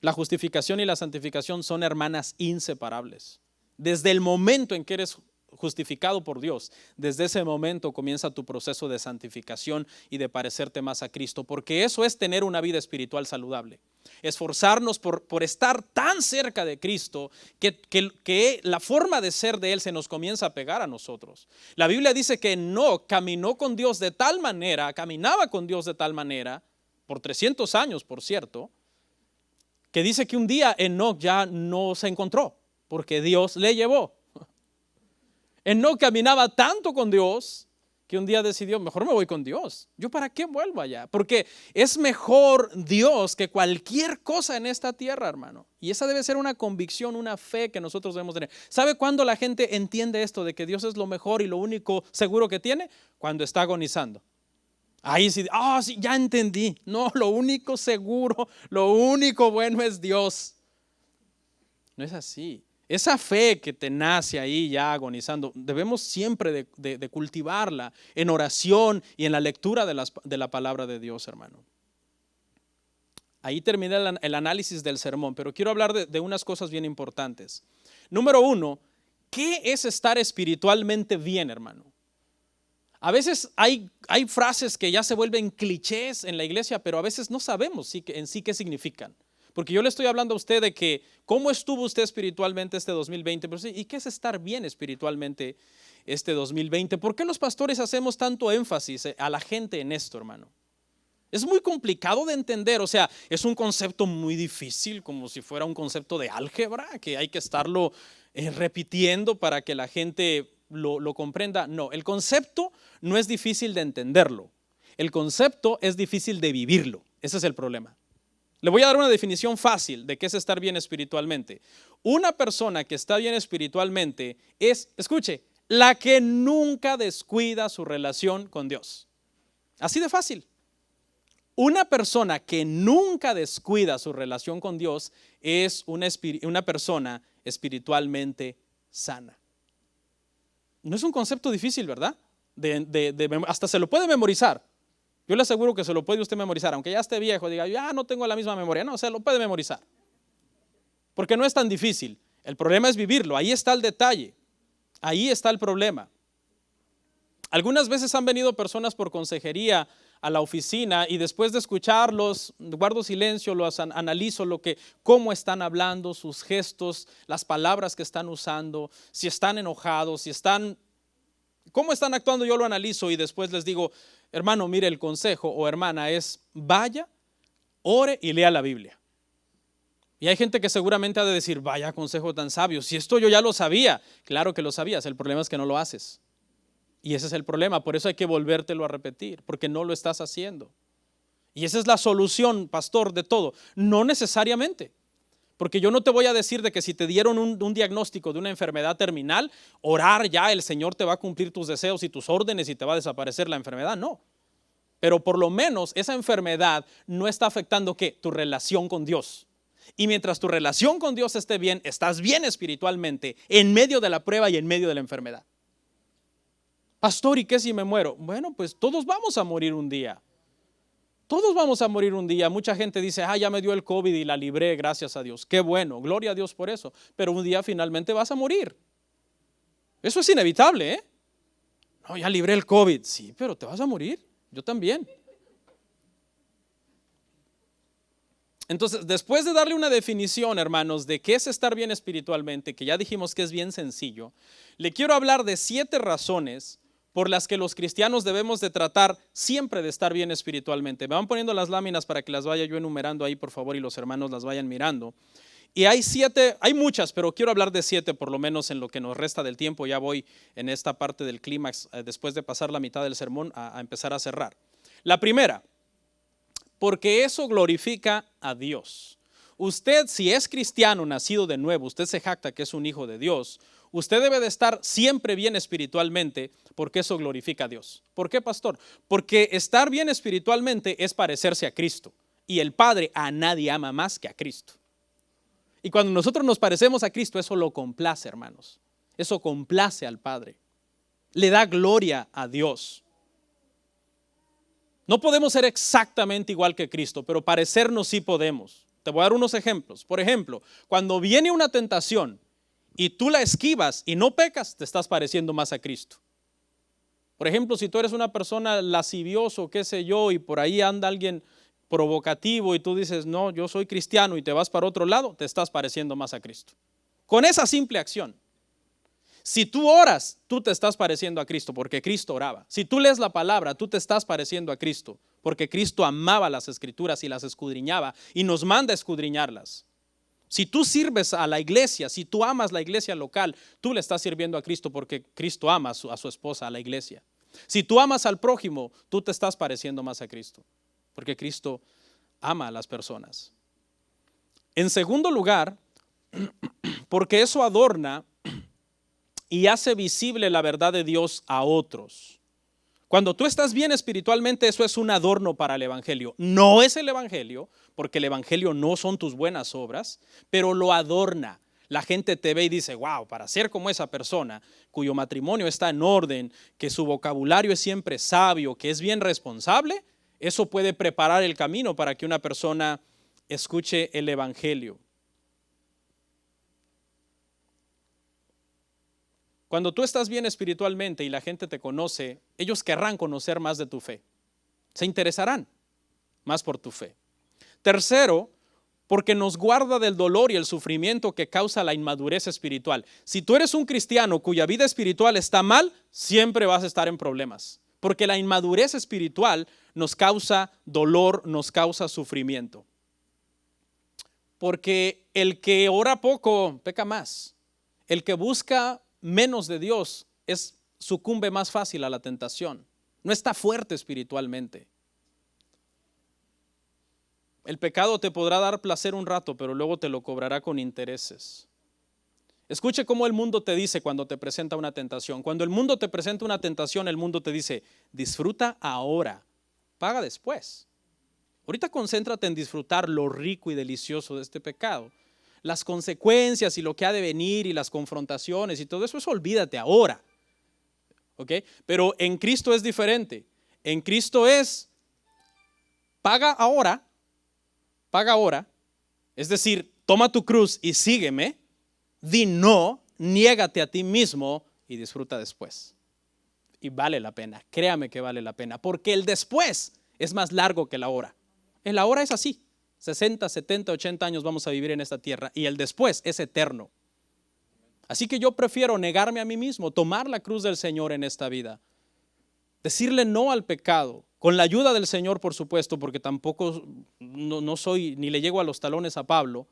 La justificación y la santificación son hermanas inseparables. Desde el momento en que eres justificado por Dios, desde ese momento comienza tu proceso de santificación y de parecerte más a Cristo, porque eso es tener una vida espiritual saludable. Esforzarnos por estar tan cerca de Cristo que la forma de ser de Él se nos comienza a pegar a nosotros. La Biblia dice que Enoc caminó con Dios de tal manera, caminaba con Dios de tal manera, por 300 años, por cierto, que dice que un día Enoc ya no se encontró, porque Dios le llevó. Enoc caminaba tanto con Dios que un día decidió, mejor me voy con Dios. ¿Yo para qué vuelvo allá? Porque es mejor Dios que cualquier cosa en esta tierra, hermano. Y esa debe ser una convicción, una fe que nosotros debemos tener. ¿Sabe cuándo la gente entiende esto de que Dios es lo mejor y lo único seguro que tiene? Cuando está agonizando. Ahí sí, sí, ya entendí. No, lo único seguro, lo único bueno es Dios. No es así. Esa fe que te nace ahí ya agonizando, debemos siempre de cultivarla en oración y en la lectura de la palabra de Dios, hermano. Ahí terminé el análisis del sermón, pero quiero hablar de unas cosas bien importantes. Número 1, ¿qué es estar espiritualmente bien, hermano? A veces hay frases que ya se vuelven clichés en la iglesia, pero a veces no sabemos en sí qué significan. Porque yo le estoy hablando a usted de que cómo estuvo usted espiritualmente este 2020, pero sí, ¿y qué es estar bien espiritualmente este 2020. ¿Por qué los pastores hacemos tanto énfasis a la gente en esto, hermano? Es muy complicado de entender, o sea, es un concepto muy difícil, como si fuera un concepto de álgebra, que hay que estarlo repitiendo para que la gente lo comprenda. No, el concepto no es difícil de entenderlo, el concepto es difícil de vivirlo, ese es el problema. Le voy a dar una definición fácil de qué es estar bien espiritualmente. Una persona que está bien espiritualmente es, escuche, la que nunca descuida su relación con Dios. Así de fácil. Una persona que nunca descuida su relación con Dios es una persona espiritualmente sana. No es un concepto difícil, ¿verdad? Hasta se lo puede memorizar. Yo le aseguro que se lo puede usted memorizar, aunque ya esté viejo, diga, ya no tengo la misma memoria. No, se lo puede memorizar. Porque no es tan difícil. El problema es vivirlo. Ahí está el detalle. Ahí está el problema. Algunas veces han venido personas por consejería a la oficina y después de escucharlos, guardo silencio, los analizo cómo están hablando, sus gestos, las palabras que están usando, si están enojados, cómo están actuando, yo lo analizo y después les digo, hermano, mire, el consejo o hermana es vaya, ore y lea la Biblia. Y hay gente que seguramente ha de decir, vaya consejo tan sabio, si esto yo ya lo sabía. Claro que lo sabías, el problema es que no lo haces. Y ese es el problema, por eso hay que volvértelo a repetir, porque no lo estás haciendo. Y esa es la solución, pastor, de todo. No necesariamente, porque yo no te voy a decir de que si te dieron un diagnóstico de una enfermedad terminal, orar ya, el Señor te va a cumplir tus deseos y tus órdenes y te va a desaparecer la enfermedad, no. Pero por lo menos esa enfermedad no está afectando, ¿qué? Tu relación con Dios. Y mientras tu relación con Dios esté bien, estás bien espiritualmente, en medio de la prueba y en medio de la enfermedad. Pastor, ¿y qué si me muero? Bueno, pues todos vamos a morir un día. Todos vamos a morir un día. Mucha gente dice, ya me dio el COVID y la libré, gracias a Dios. Qué bueno, gloria a Dios por eso. Pero un día finalmente vas a morir. Eso es inevitable, ¿eh? No, ya libré el COVID. Sí, pero te vas a morir. Yo también. Entonces, después de darle una definición, hermanos, de qué es estar bien espiritualmente, que ya dijimos que es bien sencillo, le quiero hablar de 7 razones por las que los cristianos debemos de tratar siempre de estar bien espiritualmente. Me van poniendo las láminas para que las vaya yo enumerando ahí, por favor, y los hermanos las vayan mirando. Y hay 7, hay muchas, pero quiero hablar de 7 por lo menos en lo que nos resta del tiempo. Ya voy en esta parte del clímax, después de pasar la mitad del sermón, a empezar a cerrar. La primera, porque eso glorifica a Dios. Usted, si es cristiano, nacido de nuevo, usted se jacta que es un hijo de Dios, usted debe de estar siempre bien espiritualmente porque eso glorifica a Dios. ¿Por qué, pastor? Porque estar bien espiritualmente es parecerse a Cristo y el Padre a nadie ama más que a Cristo. Y cuando nosotros nos parecemos a Cristo, eso lo complace, hermanos. Eso complace al Padre. Le da gloria a Dios. No podemos ser exactamente igual que Cristo, pero parecernos sí podemos. Te voy a dar unos ejemplos. Por ejemplo, cuando viene una tentación y tú la esquivas y no pecas, te estás pareciendo más a Cristo. Por ejemplo, si tú eres una persona lascivioso, qué sé yo, y por ahí anda alguien provocativo y tú dices, no, yo soy cristiano y te vas para otro lado, te estás pareciendo más a Cristo. Con esa simple acción. Si tú oras, tú te estás pareciendo a Cristo porque Cristo oraba. Si tú lees la palabra, tú te estás pareciendo a Cristo porque Cristo amaba las escrituras y las escudriñaba y nos manda a escudriñarlas. Si tú sirves a la iglesia, si tú amas la iglesia local, tú le estás sirviendo a Cristo porque Cristo ama a su esposa, a la iglesia. Si tú amas al prójimo, tú te estás pareciendo más a Cristo porque Cristo ama a las personas. En segundo lugar, porque eso adorna y hace visible la verdad de Dios a otros. Cuando tú estás bien espiritualmente, eso es un adorno para el evangelio. No es el evangelio, porque el evangelio no son tus buenas obras, pero lo adorna. La gente te ve y dice, wow, para ser como esa persona, cuyo matrimonio está en orden, que su vocabulario es siempre sabio, que es bien responsable, eso puede preparar el camino para que una persona escuche el evangelio. Cuando tú estás bien espiritualmente y la gente te conoce, ellos querrán conocer más de tu fe. Se interesarán más por tu fe. Tercero, porque nos guarda del dolor y el sufrimiento que causa la inmadurez espiritual. Si tú eres un cristiano cuya vida espiritual está mal, siempre vas a estar en problemas, porque la inmadurez espiritual nos causa dolor, nos causa sufrimiento. Porque el que ora poco peca más. El que busca menos de Dios sucumbe más fácil a la tentación. No está fuerte espiritualmente. El pecado te podrá dar placer un rato, pero luego te lo cobrará con intereses. Escuche cómo el mundo te dice cuando te presenta una tentación. Cuando el mundo te presenta una tentación, el mundo te dice, disfruta ahora, paga después. Ahorita concéntrate en disfrutar lo rico y delicioso de este pecado. Las consecuencias y lo que ha de venir y las confrontaciones y todo eso, olvídate ahora. ¿Ok? Pero en Cristo es diferente. En Cristo es, paga ahora, es decir, toma tu cruz y sígueme, di no, niégate a ti mismo y disfruta después. Y vale la pena, créame que vale la pena, porque el después es más largo que la hora. El ahora es así, 60, 70, 80 años vamos a vivir en esta tierra y el después es eterno. Así que yo prefiero negarme a mí mismo, tomar la cruz del Señor en esta vida, decirle no al pecado, con la ayuda del Señor, por supuesto, porque tampoco no soy ni le llego a los talones a Pablo,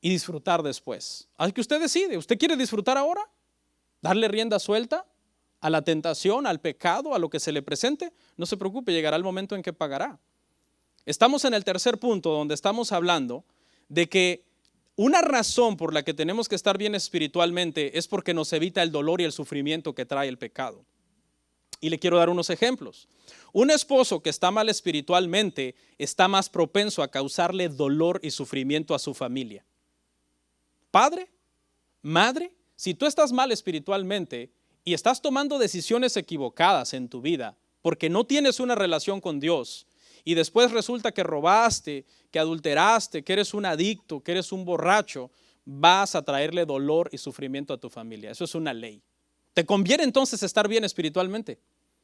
y disfrutar después. Así que usted decide, ¿usted quiere disfrutar ahora? ¿Darle rienda suelta a la tentación, al pecado, a lo que se le presente? No se preocupe, llegará el momento en que pagará. Estamos en el tercer punto donde estamos hablando de que una razón por la que tenemos que estar bien espiritualmente es porque nos evita el dolor y el sufrimiento que trae el pecado. Y le quiero dar unos ejemplos. Un esposo que está mal espiritualmente está más propenso a causarle dolor y sufrimiento a su familia. Padre, madre, si tú estás mal espiritualmente y estás tomando decisiones equivocadas en tu vida porque no tienes una relación con Dios y después resulta que robaste, que adulteraste, que eres un adicto, que eres un borracho, vas a traerle dolor y sufrimiento a tu familia. Eso es una ley. ¿Te conviene entonces estar bien espiritualmente?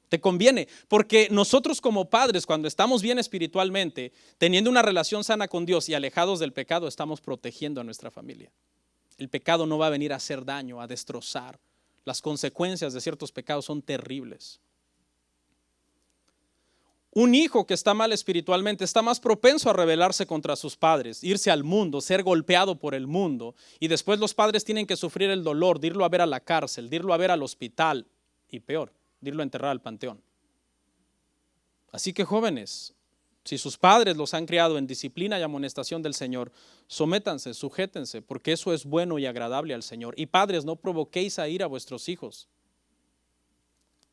Te conviene, porque nosotros como padres, cuando estamos bien espiritualmente, teniendo una relación sana con Dios y alejados del pecado, estamos protegiendo a nuestra familia. El pecado no va a venir a hacer daño, a destrozar. Las consecuencias de ciertos pecados son terribles. Un hijo que está mal espiritualmente está más propenso a rebelarse contra sus padres, irse al mundo, ser golpeado por el mundo, y después los padres tienen que sufrir el dolor de irlo a ver a la cárcel, de irlo a ver al hospital y peor, de irlo a enterrar al panteón. Así que jóvenes, si sus padres los han criado en disciplina y amonestación del Señor, sométanse, sujétense, porque eso es bueno y agradable al Señor. Y padres, no provoquéis a ira a vuestros hijos,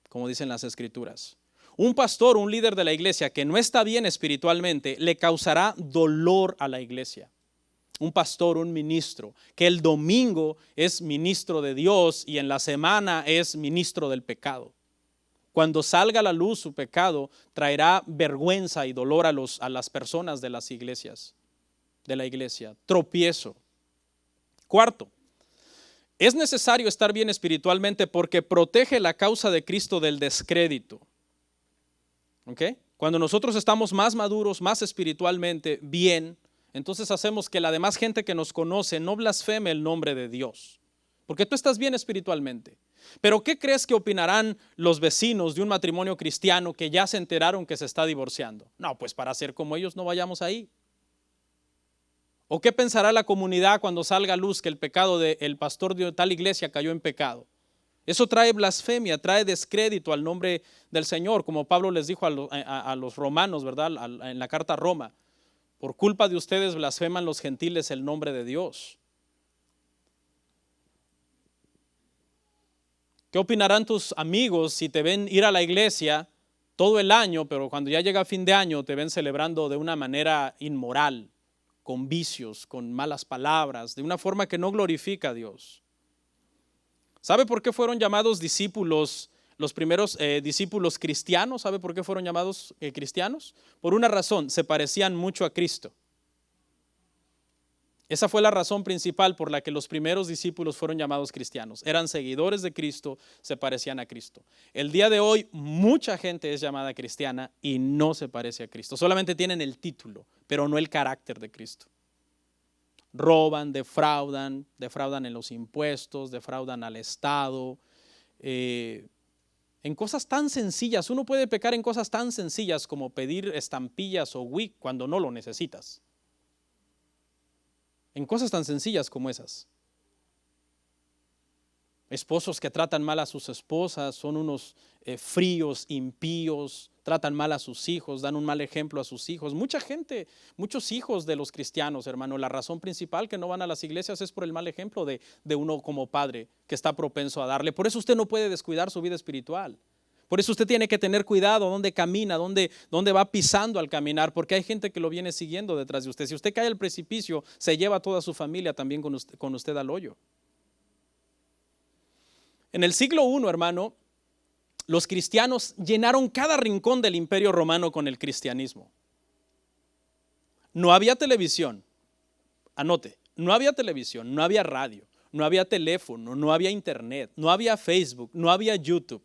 como dicen las Escrituras. Un pastor, un líder de la iglesia que no está bien espiritualmente, le causará dolor a la iglesia. Un pastor, un ministro, que el domingo es ministro de Dios y en la semana es ministro del pecado. Cuando salga a la luz su pecado, traerá vergüenza y dolor a las personas de las iglesias, de la iglesia. Tropiezo. Cuarto, es necesario estar bien espiritualmente porque protege la causa de Cristo del descrédito. ¿Okay? Cuando nosotros estamos más maduros, más espiritualmente bien, entonces hacemos que la demás gente que nos conoce no blasfeme el nombre de Dios, porque tú estás bien espiritualmente. Pero ¿qué crees que opinarán los vecinos de un matrimonio cristiano que ya se enteraron que se está divorciando? No, pues para ser como ellos no vayamos ahí. ¿O qué pensará la comunidad cuando salga a luz que el pecado del pastor de tal iglesia cayó en pecado? Eso trae blasfemia, trae descrédito al nombre del Señor, como Pablo les dijo a los romanos, ¿verdad? En la carta a Roma. Por culpa de ustedes blasfeman los gentiles el nombre de Dios. ¿Qué opinarán tus amigos si te ven ir a la iglesia todo el año, pero cuando ya llega fin de año te ven celebrando de una manera inmoral, con vicios, con malas palabras, de una forma que no glorifica a Dios? ¿Sabe por qué fueron llamados discípulos, los primeros discípulos cristianos? ¿Sabe por qué fueron llamados cristianos? Por una razón, se parecían mucho a Cristo. Esa fue la razón principal por la que los primeros discípulos fueron llamados cristianos. Eran seguidores de Cristo, se parecían a Cristo. El día de hoy mucha gente es llamada cristiana y no se parece a Cristo. Solamente tienen el título, pero no el carácter de Cristo. Roban, defraudan en los impuestos, defraudan al Estado. En cosas tan sencillas, uno puede pecar en cosas tan sencillas como pedir estampillas o WIC cuando no lo necesitas. En cosas tan sencillas como esas. Esposos que tratan mal a sus esposas, son unos fríos, impíos, tratan mal a sus hijos, dan un mal ejemplo a sus hijos. Mucha gente, muchos hijos de los cristianos, hermano, la razón principal que no van a las iglesias es por el mal ejemplo de uno como padre que está propenso a darle. Por eso usted no puede descuidar su vida espiritual. Por eso usted tiene que tener cuidado dónde camina, dónde va pisando al caminar, porque hay gente que lo viene siguiendo detrás de usted. Si usted cae al precipicio, se lleva a toda su familia también con usted al hoyo. En el siglo I, hermano, los cristianos llenaron cada rincón del Imperio Romano con el cristianismo. No había televisión, anote, no había televisión, no había radio, no había teléfono, no había internet, no había Facebook, no había YouTube.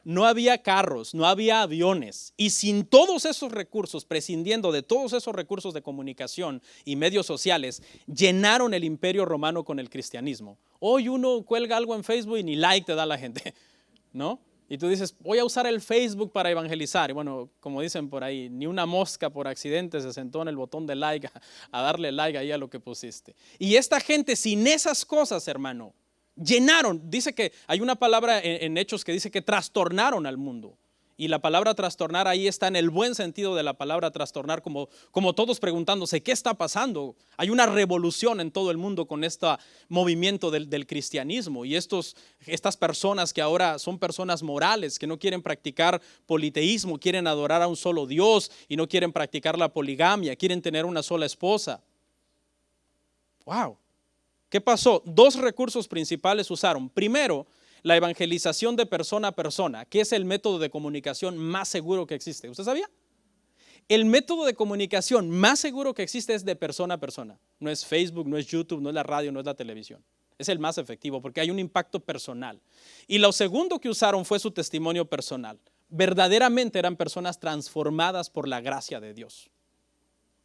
No había carros, no había aviones, y sin todos esos recursos, prescindiendo de todos esos recursos de comunicación y medios sociales, llenaron el Imperio Romano con el cristianismo. Hoy uno cuelga algo en Facebook y ni like te da la gente, ¿no? Y tú dices, voy a usar el Facebook para evangelizar. Y bueno, como dicen por ahí, ni una mosca por accidente se sentó en el botón de like a darle like ahí a lo que pusiste. Y esta gente sin esas cosas, hermano, llenaron, dice que hay una palabra en Hechos que dice que trastornaron al mundo. Y la palabra trastornar ahí está en el buen sentido de la palabra trastornar, como todos preguntándose, ¿qué está pasando? Hay una revolución en todo el mundo con este movimiento del cristianismo. Y estas personas que ahora son personas morales, que no quieren practicar politeísmo, quieren adorar a un solo Dios y no quieren practicar la poligamia, quieren tener una sola esposa. ¡Wow! ¿Qué pasó? Dos recursos principales usaron. Primero, la evangelización de persona a persona, que es el método de comunicación más seguro que existe. ¿Usted sabía? El método de comunicación más seguro que existe es de persona a persona. No es Facebook, no es YouTube, no es la radio, no es la televisión. Es el más efectivo porque hay un impacto personal. Y lo segundo que usaron fue su testimonio personal. Verdaderamente eran personas transformadas por la gracia de Dios.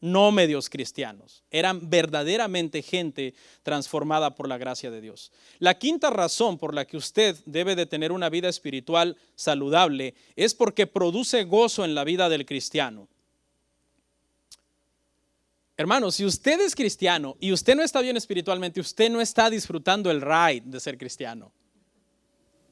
No medios cristianos, eran verdaderamente gente transformada por la gracia de Dios. La quinta razón por la que usted debe de tener una vida espiritual saludable es porque produce gozo en la vida del cristiano. Hermano, si usted es cristiano y usted no está bien espiritualmente, usted no está disfrutando el ride de ser cristiano.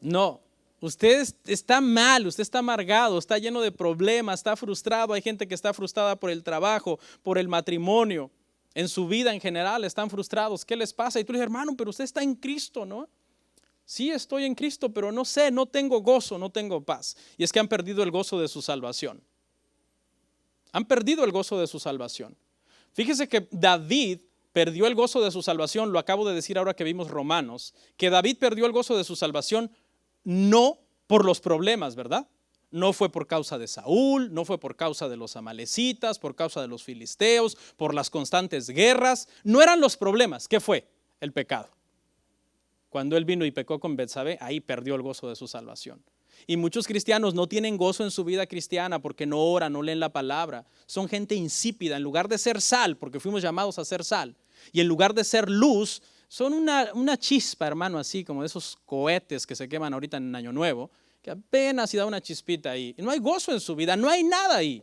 No. Usted está mal, usted está amargado, está lleno de problemas, está frustrado. Hay gente que está frustrada por el trabajo, por el matrimonio, en su vida en general están frustrados. ¿Qué les pasa? Y tú le dices, hermano, pero usted está en Cristo, ¿no? Sí, estoy en Cristo, pero no sé, no tengo gozo, no tengo paz. Y es que han perdido el gozo de su salvación. Han perdido el gozo de su salvación. Fíjese que David perdió el gozo de su salvación, lo acabo de decir ahora que vimos Romanos, que David perdió el gozo de su salvación no por los problemas, ¿verdad? No fue por causa de Saúl, no fue por causa de los amalecitas, por causa de los filisteos, por las constantes guerras. No eran los problemas. ¿Qué fue? El pecado. Cuando él vino y pecó con Betsabé, ahí perdió el gozo de su salvación. Y muchos cristianos no tienen gozo en su vida cristiana porque no oran, no leen la palabra. Son gente insípida. En lugar de ser sal, porque fuimos llamados a ser sal, y en lugar de ser luz, son una chispa, hermano, así como de esos cohetes que se queman ahorita en Año Nuevo, que apenas si da una chispita ahí. Y no hay gozo en su vida, no hay nada ahí.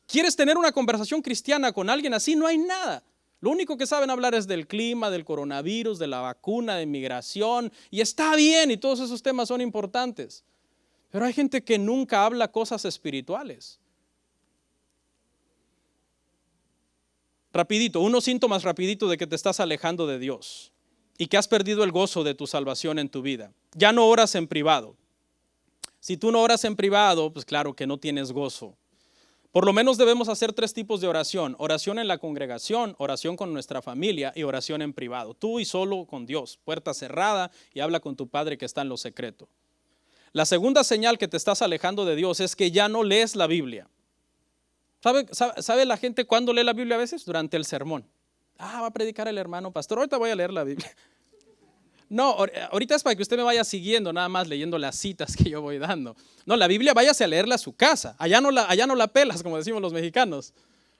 ¿Quieres tener una conversación cristiana con alguien así? No hay nada. Lo único que saben hablar es del clima, del coronavirus, de la vacuna, de migración, y está bien, y todos esos temas son importantes. Pero hay gente que nunca habla cosas espirituales. Rapidito, unos síntomas rapidito de que te estás alejando de Dios y que has perdido el gozo de tu salvación en tu vida. Ya no oras en privado. Si tú no oras en privado, pues claro que no tienes gozo. Por lo menos debemos hacer 3 tipos de oración. Oración en la congregación, oración con nuestra familia y oración en privado. Tú y solo con Dios, puerta cerrada, y habla con tu Padre que está en lo secreto. La segunda señal que te estás alejando de Dios es que ya no lees la Biblia. ¿Sabe la gente cuándo lee la Biblia a veces? Durante el sermón. Va a predicar el hermano pastor, ahorita voy a leer la Biblia. No, ahorita es para que usted me vaya siguiendo, nada más leyendo las citas que yo voy dando. No, la Biblia váyase a leerla a su casa. Allá no la pelas, como decimos los mexicanos.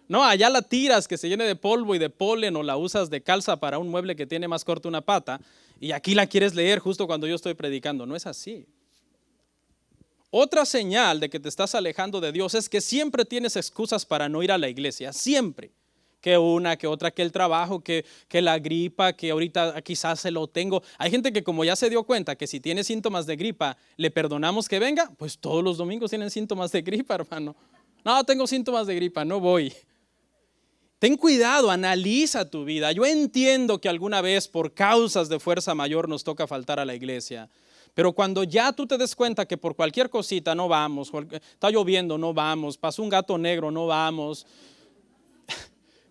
No, allá la tiras que se llene de polvo y de polen, o la usas de calza para un mueble que tiene más corta una pata, y aquí la quieres leer justo cuando yo estoy predicando. No es así. Otra señal de que te estás alejando de Dios es que siempre tienes excusas para no ir a la iglesia. Siempre. Que una, que otra, que el trabajo, que la gripa, que ahorita quizás se lo tengo. Hay gente que como ya se dio cuenta que si tiene síntomas de gripa, le perdonamos que venga, pues todos los domingos tienen síntomas de gripa, hermano. No, tengo síntomas de gripa, no voy. Ten cuidado, analiza tu vida. Yo entiendo que alguna vez por causas de fuerza mayor nos toca faltar a la iglesia. Pero cuando ya tú te des cuenta que por cualquier cosita no vamos, está lloviendo, no vamos, pasó un gato negro, no vamos,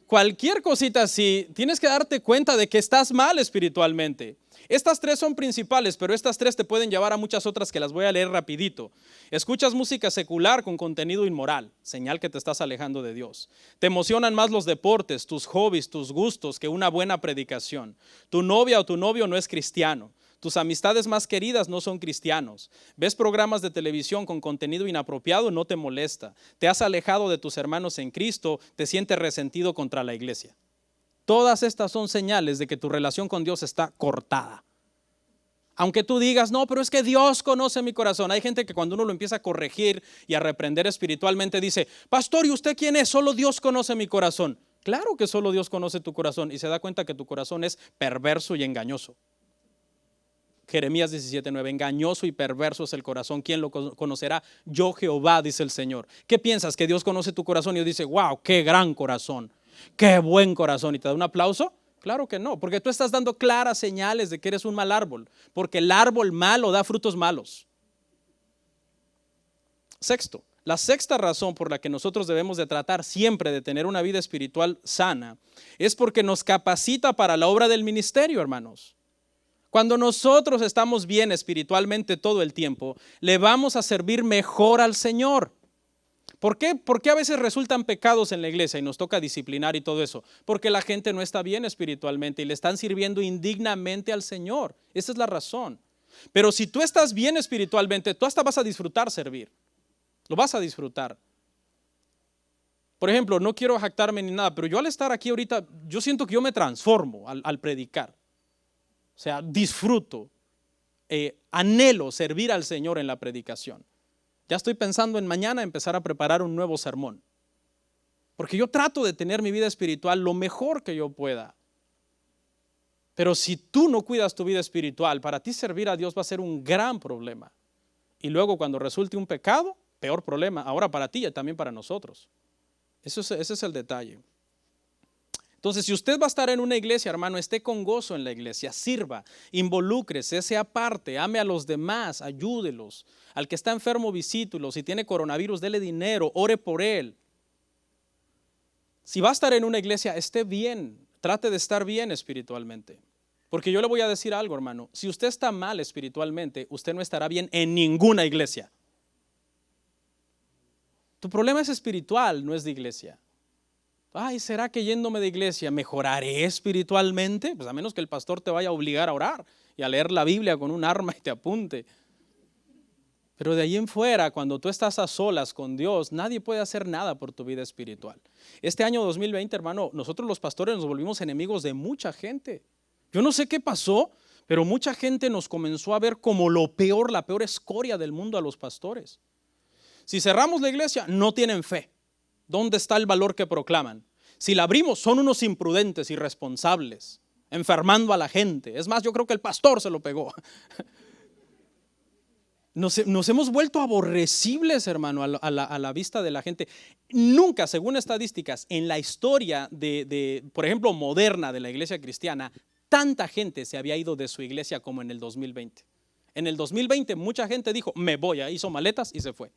cualquier cosita así, tienes que darte cuenta de que estás mal espiritualmente. Estas tres son principales, pero estas tres te pueden llevar a muchas otras que las voy a leer rapidito. Escuchas música secular con contenido inmoral, señal que te estás alejando de Dios. Te emocionan más los deportes, tus hobbies, tus gustos que una buena predicación. Tu novia o tu novio no es cristiano. Tus amistades más queridas no son cristianos. Ves programas de televisión con contenido inapropiado, no te molesta. Te has alejado de tus hermanos en Cristo, te sientes resentido contra la iglesia. Todas estas son señales de que tu relación con Dios está cortada. Aunque tú digas, no, pero es que Dios conoce mi corazón. Hay gente que cuando uno lo empieza a corregir y a reprender espiritualmente dice, pastor, ¿y usted quién es? Solo Dios conoce mi corazón. Claro que solo Dios conoce tu corazón y se da cuenta que tu corazón es perverso y engañoso. Jeremías 17:9, engañoso y perverso es el corazón, ¿quién lo conocerá? Yo Jehová, dice el Señor. ¿Qué piensas? ¿Que Dios conoce tu corazón? Y Dios dice, wow, qué gran corazón, qué buen corazón, y te da un aplauso. Claro que no, porque tú estás dando claras señales de que eres un mal árbol, porque el árbol malo da frutos malos. Sexto, la sexta razón por la que nosotros debemos de tratar siempre de tener una vida espiritual sana es porque nos capacita para la obra del ministerio, hermanos. Cuando nosotros estamos bien espiritualmente todo el tiempo, le vamos a servir mejor al Señor. ¿Por qué? Porque a veces resultan pecados en la iglesia y nos toca disciplinar y todo eso. Porque la gente no está bien espiritualmente y le están sirviendo indignamente al Señor. Esa es la razón. Pero si tú estás bien espiritualmente, tú hasta vas a disfrutar servir. Lo vas a disfrutar. Por ejemplo, no quiero jactarme ni nada, pero yo al estar aquí ahorita, yo siento que yo me transformo al predicar. O sea, disfruto, anhelo servir al Señor en la predicación. Ya estoy pensando en mañana empezar a preparar un nuevo sermón. Porque yo trato de tener mi vida espiritual lo mejor que yo pueda. Pero si tú no cuidas tu vida espiritual, para ti servir a Dios va a ser un gran problema. Y luego cuando resulte un pecado, peor problema. Ahora para ti y también para nosotros. Ese es el detalle. Entonces, si usted va a estar en una iglesia, hermano, esté con gozo en la iglesia, sirva, involúcrese, sea parte, ame a los demás, ayúdelos. Al que está enfermo, visítelo. Si tiene coronavirus, dele dinero, ore por él. Si va a estar en una iglesia, esté bien, trate de estar bien espiritualmente. Porque yo le voy a decir algo, hermano, si usted está mal espiritualmente, usted no estará bien en ninguna iglesia. Tu problema es espiritual, no es de iglesia. Ay, ¿será que yéndome de iglesia mejoraré espiritualmente? Pues a menos que el pastor te vaya a obligar a orar y a leer la Biblia con un arma y te apunte. Pero de ahí en fuera, cuando tú estás a solas con Dios, nadie puede hacer nada por tu vida espiritual. Este año 2020, hermano, nosotros los pastores nos volvimos enemigos de mucha gente. Yo no sé qué pasó, pero mucha gente nos comenzó a ver como lo peor, la peor escoria del mundo a los pastores. Si cerramos la iglesia, no tienen fe. ¿Dónde está el valor que proclaman? Si la abrimos, son unos imprudentes, irresponsables, enfermando a la gente. Es más, yo creo que el pastor se lo pegó. Nos hemos vuelto aborrecibles, hermano, a la vista de la gente. Nunca, según estadísticas, en la historia por ejemplo, moderna de la iglesia cristiana, tanta gente se había ido de su iglesia como en el 2020. En el 2020 mucha gente dijo, me voy, hizo maletas y se fue.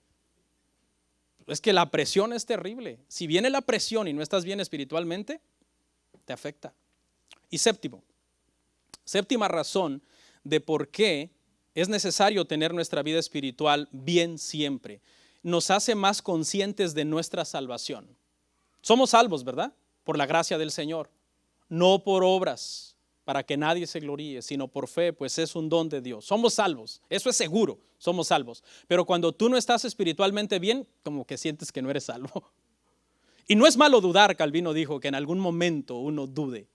Es que la presión es terrible. Si viene la presión y no estás bien espiritualmente, te afecta. Y séptima razón de por qué es necesario tener nuestra vida espiritual bien siempre. Nos hace más conscientes de nuestra salvación. Somos salvos, ¿verdad? Por la gracia del Señor. no por obras, para que nadie se gloríe, sino por fe, pues es un don de Dios. Somos salvos, eso es seguro, somos salvos. Pero cuando tú no estás espiritualmente bien, como que sientes que no eres salvo. Y no es malo dudar, Calvino dijo que en algún momento uno dude.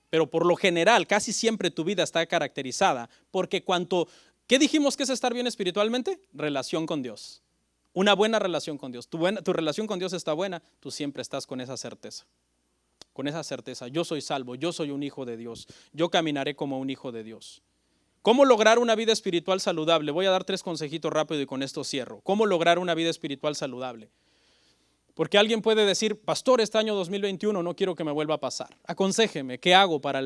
Pero por lo general, casi siempre tu vida está caracterizada porque ¿qué dijimos que es estar bien espiritualmente? Relación con Dios. Una buena relación con Dios. Tu relación con Dios está buena, tú siempre estás con esa certeza. Con esa certeza, yo soy salvo, yo soy un hijo de Dios, yo caminaré como un hijo de Dios. ¿Cómo lograr una vida espiritual saludable? Voy a dar 3 consejitos rápido y con esto cierro. ¿Cómo lograr una vida espiritual saludable? Porque alguien puede decir, pastor, este año 2021 no quiero que me vuelva a pasar. Aconséjeme, ¿qué hago para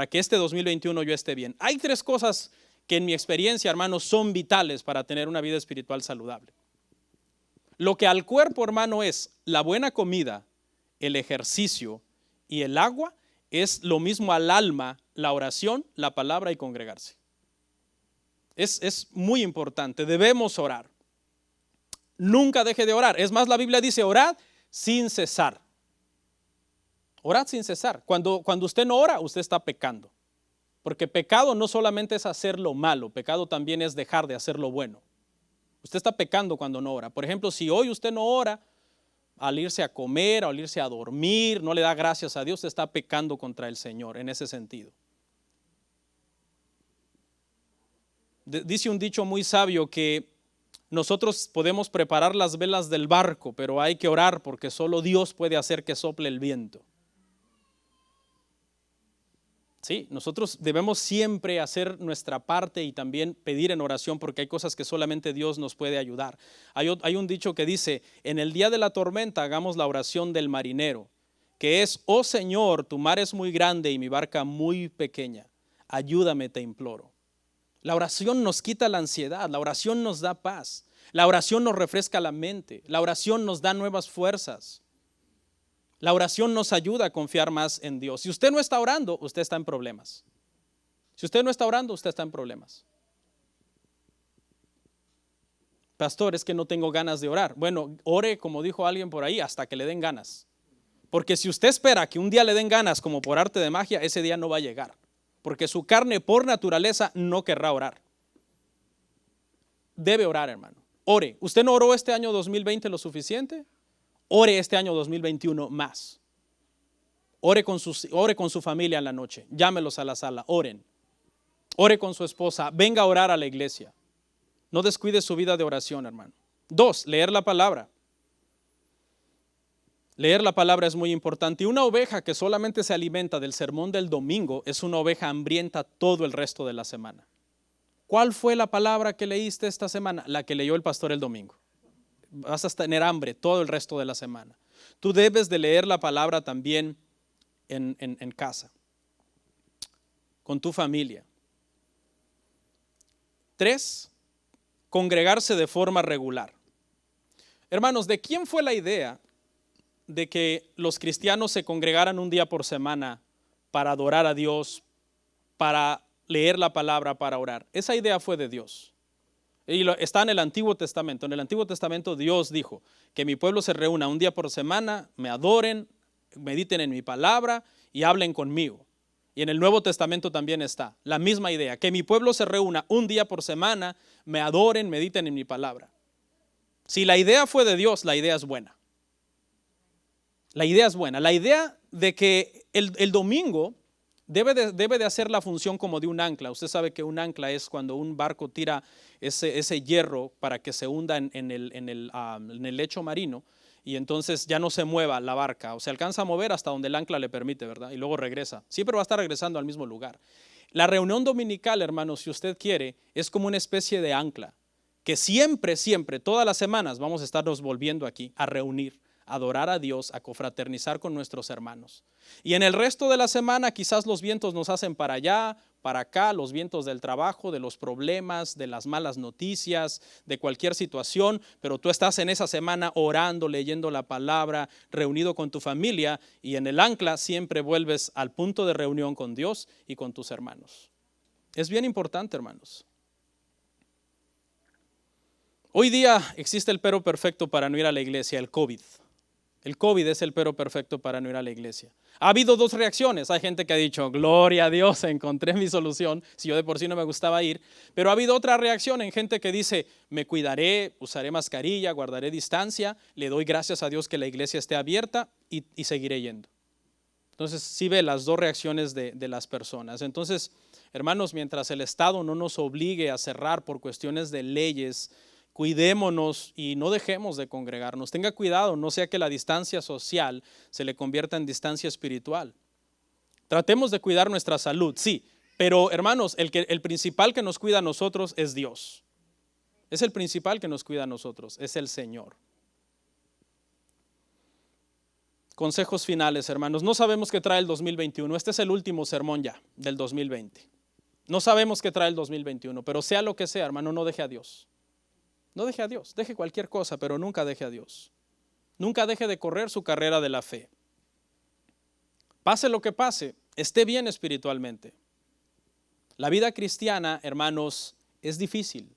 que este 2021 yo esté bien? Hay 3 cosas que en mi experiencia, hermanos, son vitales para tener una vida espiritual saludable. Lo que al cuerpo, hermano, es la buena comida, el ejercicio y el agua, es lo mismo al alma, la oración, la palabra y congregarse. Es muy importante, debemos orar. Nunca deje de orar. Es más, la Biblia dice, orad sin cesar. Orad sin cesar. Cuando usted no ora, usted está pecando. Porque pecado no solamente es hacer lo malo, pecado también es dejar de hacer lo bueno. Usted está pecando cuando no ora. Por ejemplo, si hoy usted no ora, al irse a comer, al irse a dormir, no le da gracias a Dios, usted está pecando contra el Señor en ese sentido. Dice un dicho muy sabio que nosotros podemos preparar las velas del barco, pero hay que orar porque solo Dios puede hacer que sople el viento. Sí, nosotros debemos siempre hacer nuestra parte y también pedir en oración porque hay cosas que solamente Dios nos puede ayudar. Hay un dicho que dice, en el día de la tormenta hagamos la oración del marinero, que es, oh Señor, tu mar es muy grande y mi barca muy pequeña, ayúdame, te imploro. La oración nos quita la ansiedad, la oración nos da paz, la oración nos refresca la mente, la oración nos da nuevas fuerzas. La oración nos ayuda a confiar más en Dios. Si usted no está orando, usted está en problemas. Si usted no está orando, usted está en problemas. Pastor, es que no tengo ganas de orar. Bueno, ore, como dijo alguien por ahí, hasta que le den ganas. Porque si usted espera que un día le den ganas como por arte de magia, ese día no va a llegar. Porque su carne por naturaleza no querrá orar. Debe orar, hermano. Ore. ¿Usted no oró este año 2020 lo suficiente? Ore este año 2021 más. Ore con su familia en la noche. Llámelos a la sala. Oren. Ore con su esposa. Venga a orar a la iglesia. No descuide su vida de oración, hermano. 2, leer la palabra. Leer la palabra es muy importante. Y una oveja que solamente se alimenta del sermón del domingo es una oveja hambrienta todo el resto de la semana. ¿Cuál fue la palabra que leíste esta semana? La que leyó el pastor el domingo. Vas a tener hambre todo el resto de la semana. Tú debes de leer la palabra también en casa, con tu familia. 3, congregarse de forma regular. Hermanos, ¿de quién fue la idea de que los cristianos se congregaran un día por semana para adorar a Dios, para leer la palabra, para orar? Esa idea fue de Dios. Y está en el Antiguo Testamento. En el Antiguo Testamento Dios dijo que mi pueblo se reúna un día por semana, me adoren, mediten en mi palabra y hablen conmigo. Y en el Nuevo Testamento también está la misma idea, que mi pueblo se reúna un día por semana, me adoren, mediten en mi palabra. Si la idea fue de Dios, la idea es buena. La idea es buena. La idea de que el domingo debe de hacer la función como de un ancla. Usted sabe que un ancla es cuando un barco tira ese hierro para que se hunda en el lecho marino y entonces ya no se mueva la barca o se alcanza a mover hasta donde el ancla le permite, ¿verdad? Y luego regresa. Siempre va a estar regresando al mismo lugar. La reunión dominical, hermanos, si usted quiere, es como una especie de ancla que siempre, todas las semanas vamos a estarnos volviendo aquí a reunir, a adorar a Dios, a confraternizar con nuestros hermanos. Y en el resto de la semana quizás los vientos nos hacen para allá, para acá, los vientos del trabajo, de los problemas, de las malas noticias, de cualquier situación, pero tú estás en esa semana orando, leyendo la palabra, reunido con tu familia y en el ancla siempre vuelves al punto de reunión con Dios y con tus hermanos. Es bien importante, hermanos. Hoy día existe el pero perfecto para no ir a la iglesia, el COVID. El COVID es el pero perfecto para no ir a la iglesia. Ha habido dos reacciones. Hay gente que ha dicho, gloria a Dios, encontré mi solución, si yo de por sí no me gustaba ir. Pero ha habido otra reacción en gente que dice, me cuidaré, usaré mascarilla, guardaré distancia, le doy gracias a Dios que la iglesia esté abierta y seguiré yendo. Entonces, sí ve las dos reacciones de las personas. Entonces, hermanos, mientras el Estado no nos obligue a cerrar por cuestiones de leyes, cuidémonos y no dejemos de congregarnos. Tenga cuidado, no sea que la distancia social se le convierta en distancia espiritual. Tratemos de cuidar nuestra salud, sí, pero hermanos, el principal que nos cuida a nosotros es Dios. Es el principal que nos cuida a nosotros, es el Señor. Consejos finales, hermanos. No sabemos qué trae el 2021. Este es el último sermón ya del 2020. No sabemos qué trae el 2021, pero sea lo que sea, hermano, no deje a Dios. No deje a Dios, deje cualquier cosa, pero nunca deje a Dios. Nunca deje de correr su carrera de la fe. Pase lo que pase, esté bien espiritualmente. La vida cristiana, hermanos, es difícil,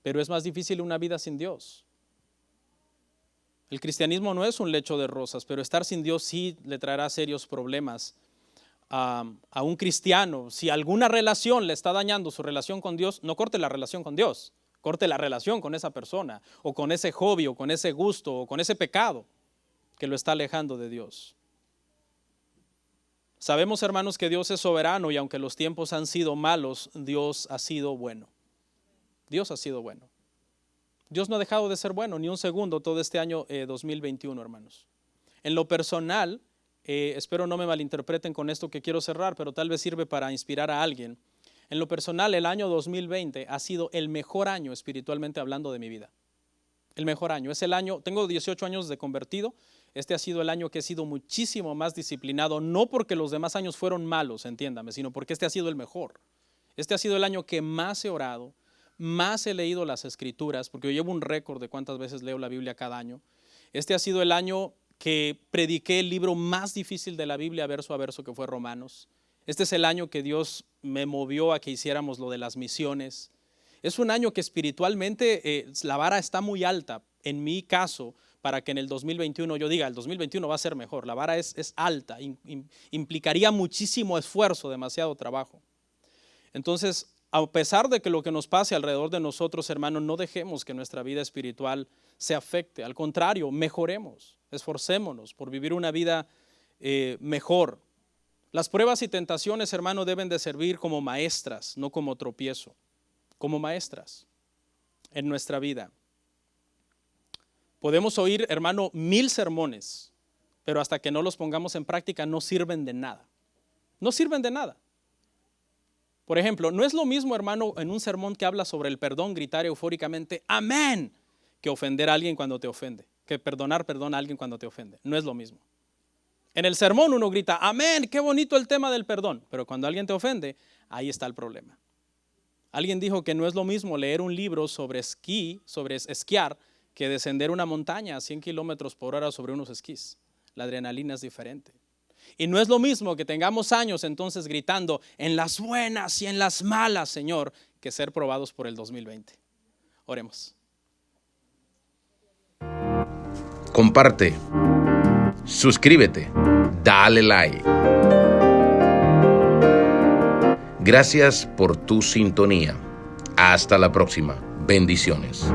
pero es más difícil una vida sin Dios. El cristianismo no es un lecho de rosas, pero estar sin Dios sí le traerá serios problemas a un cristiano. Si alguna relación le está dañando su relación con Dios, no corte la relación con Dios. Corte la relación con esa persona, o con ese hobby, o con ese gusto, o con ese pecado que lo está alejando de Dios. Sabemos, hermanos, que Dios es soberano y aunque los tiempos han sido malos, Dios ha sido bueno. Dios ha sido bueno. Dios no ha dejado de ser bueno ni un segundo todo este año 2021, hermanos. En lo personal, espero no me malinterpreten con esto que quiero cerrar, pero tal vez sirve para inspirar a alguien. En lo personal, el año 2020 ha sido el mejor año espiritualmente hablando de mi vida. El mejor año. Es el año, tengo 18 años de convertido. Este ha sido el año que he sido muchísimo más disciplinado, no porque los demás años fueron malos, entiéndame, sino porque este ha sido el mejor. Este ha sido el año que más he orado, más he leído las escrituras, porque yo llevo un récord de cuántas veces leo la Biblia cada año. Este ha sido el año que prediqué el libro más difícil de la Biblia, verso a verso, que fue Romanos. Este es el año que Dios me movió a que hiciéramos lo de las misiones. Es un año que espiritualmente la vara está muy alta, en mi caso, para que en el 2021 yo diga, el 2021 va a ser mejor. La vara es alta, implicaría muchísimo esfuerzo, demasiado trabajo. Entonces, a pesar de que lo que nos pase alrededor de nosotros, hermanos, no dejemos que nuestra vida espiritual se afecte. Al contrario, mejoremos, esforcémonos por vivir una vida mejor. Las pruebas y tentaciones, hermano, deben de servir como maestras, no como tropiezo, como maestras en nuestra vida. Podemos oír, hermano, 1000 sermones, pero hasta que no los pongamos en práctica no sirven de nada. No sirven de nada. Por ejemplo, no es lo mismo, hermano, en un sermón que habla sobre el perdón, gritar eufóricamente, amén, que ofender a alguien cuando te ofende, que perdonar a alguien cuando te ofende. No es lo mismo. En el sermón uno grita, amén, qué bonito el tema del perdón, pero cuando alguien te ofende, ahí está el problema. Alguien dijo que no es lo mismo leer un libro sobre esquiar, que descender una montaña a 100 kilómetros por hora sobre unos esquís. La adrenalina es diferente. Y no es lo mismo que tengamos años entonces gritando en las buenas y en las malas, Señor, que ser probados por el 2020. Oremos. Comparte, suscríbete, dale like. Gracias por tu sintonía. Hasta la próxima. Bendiciones.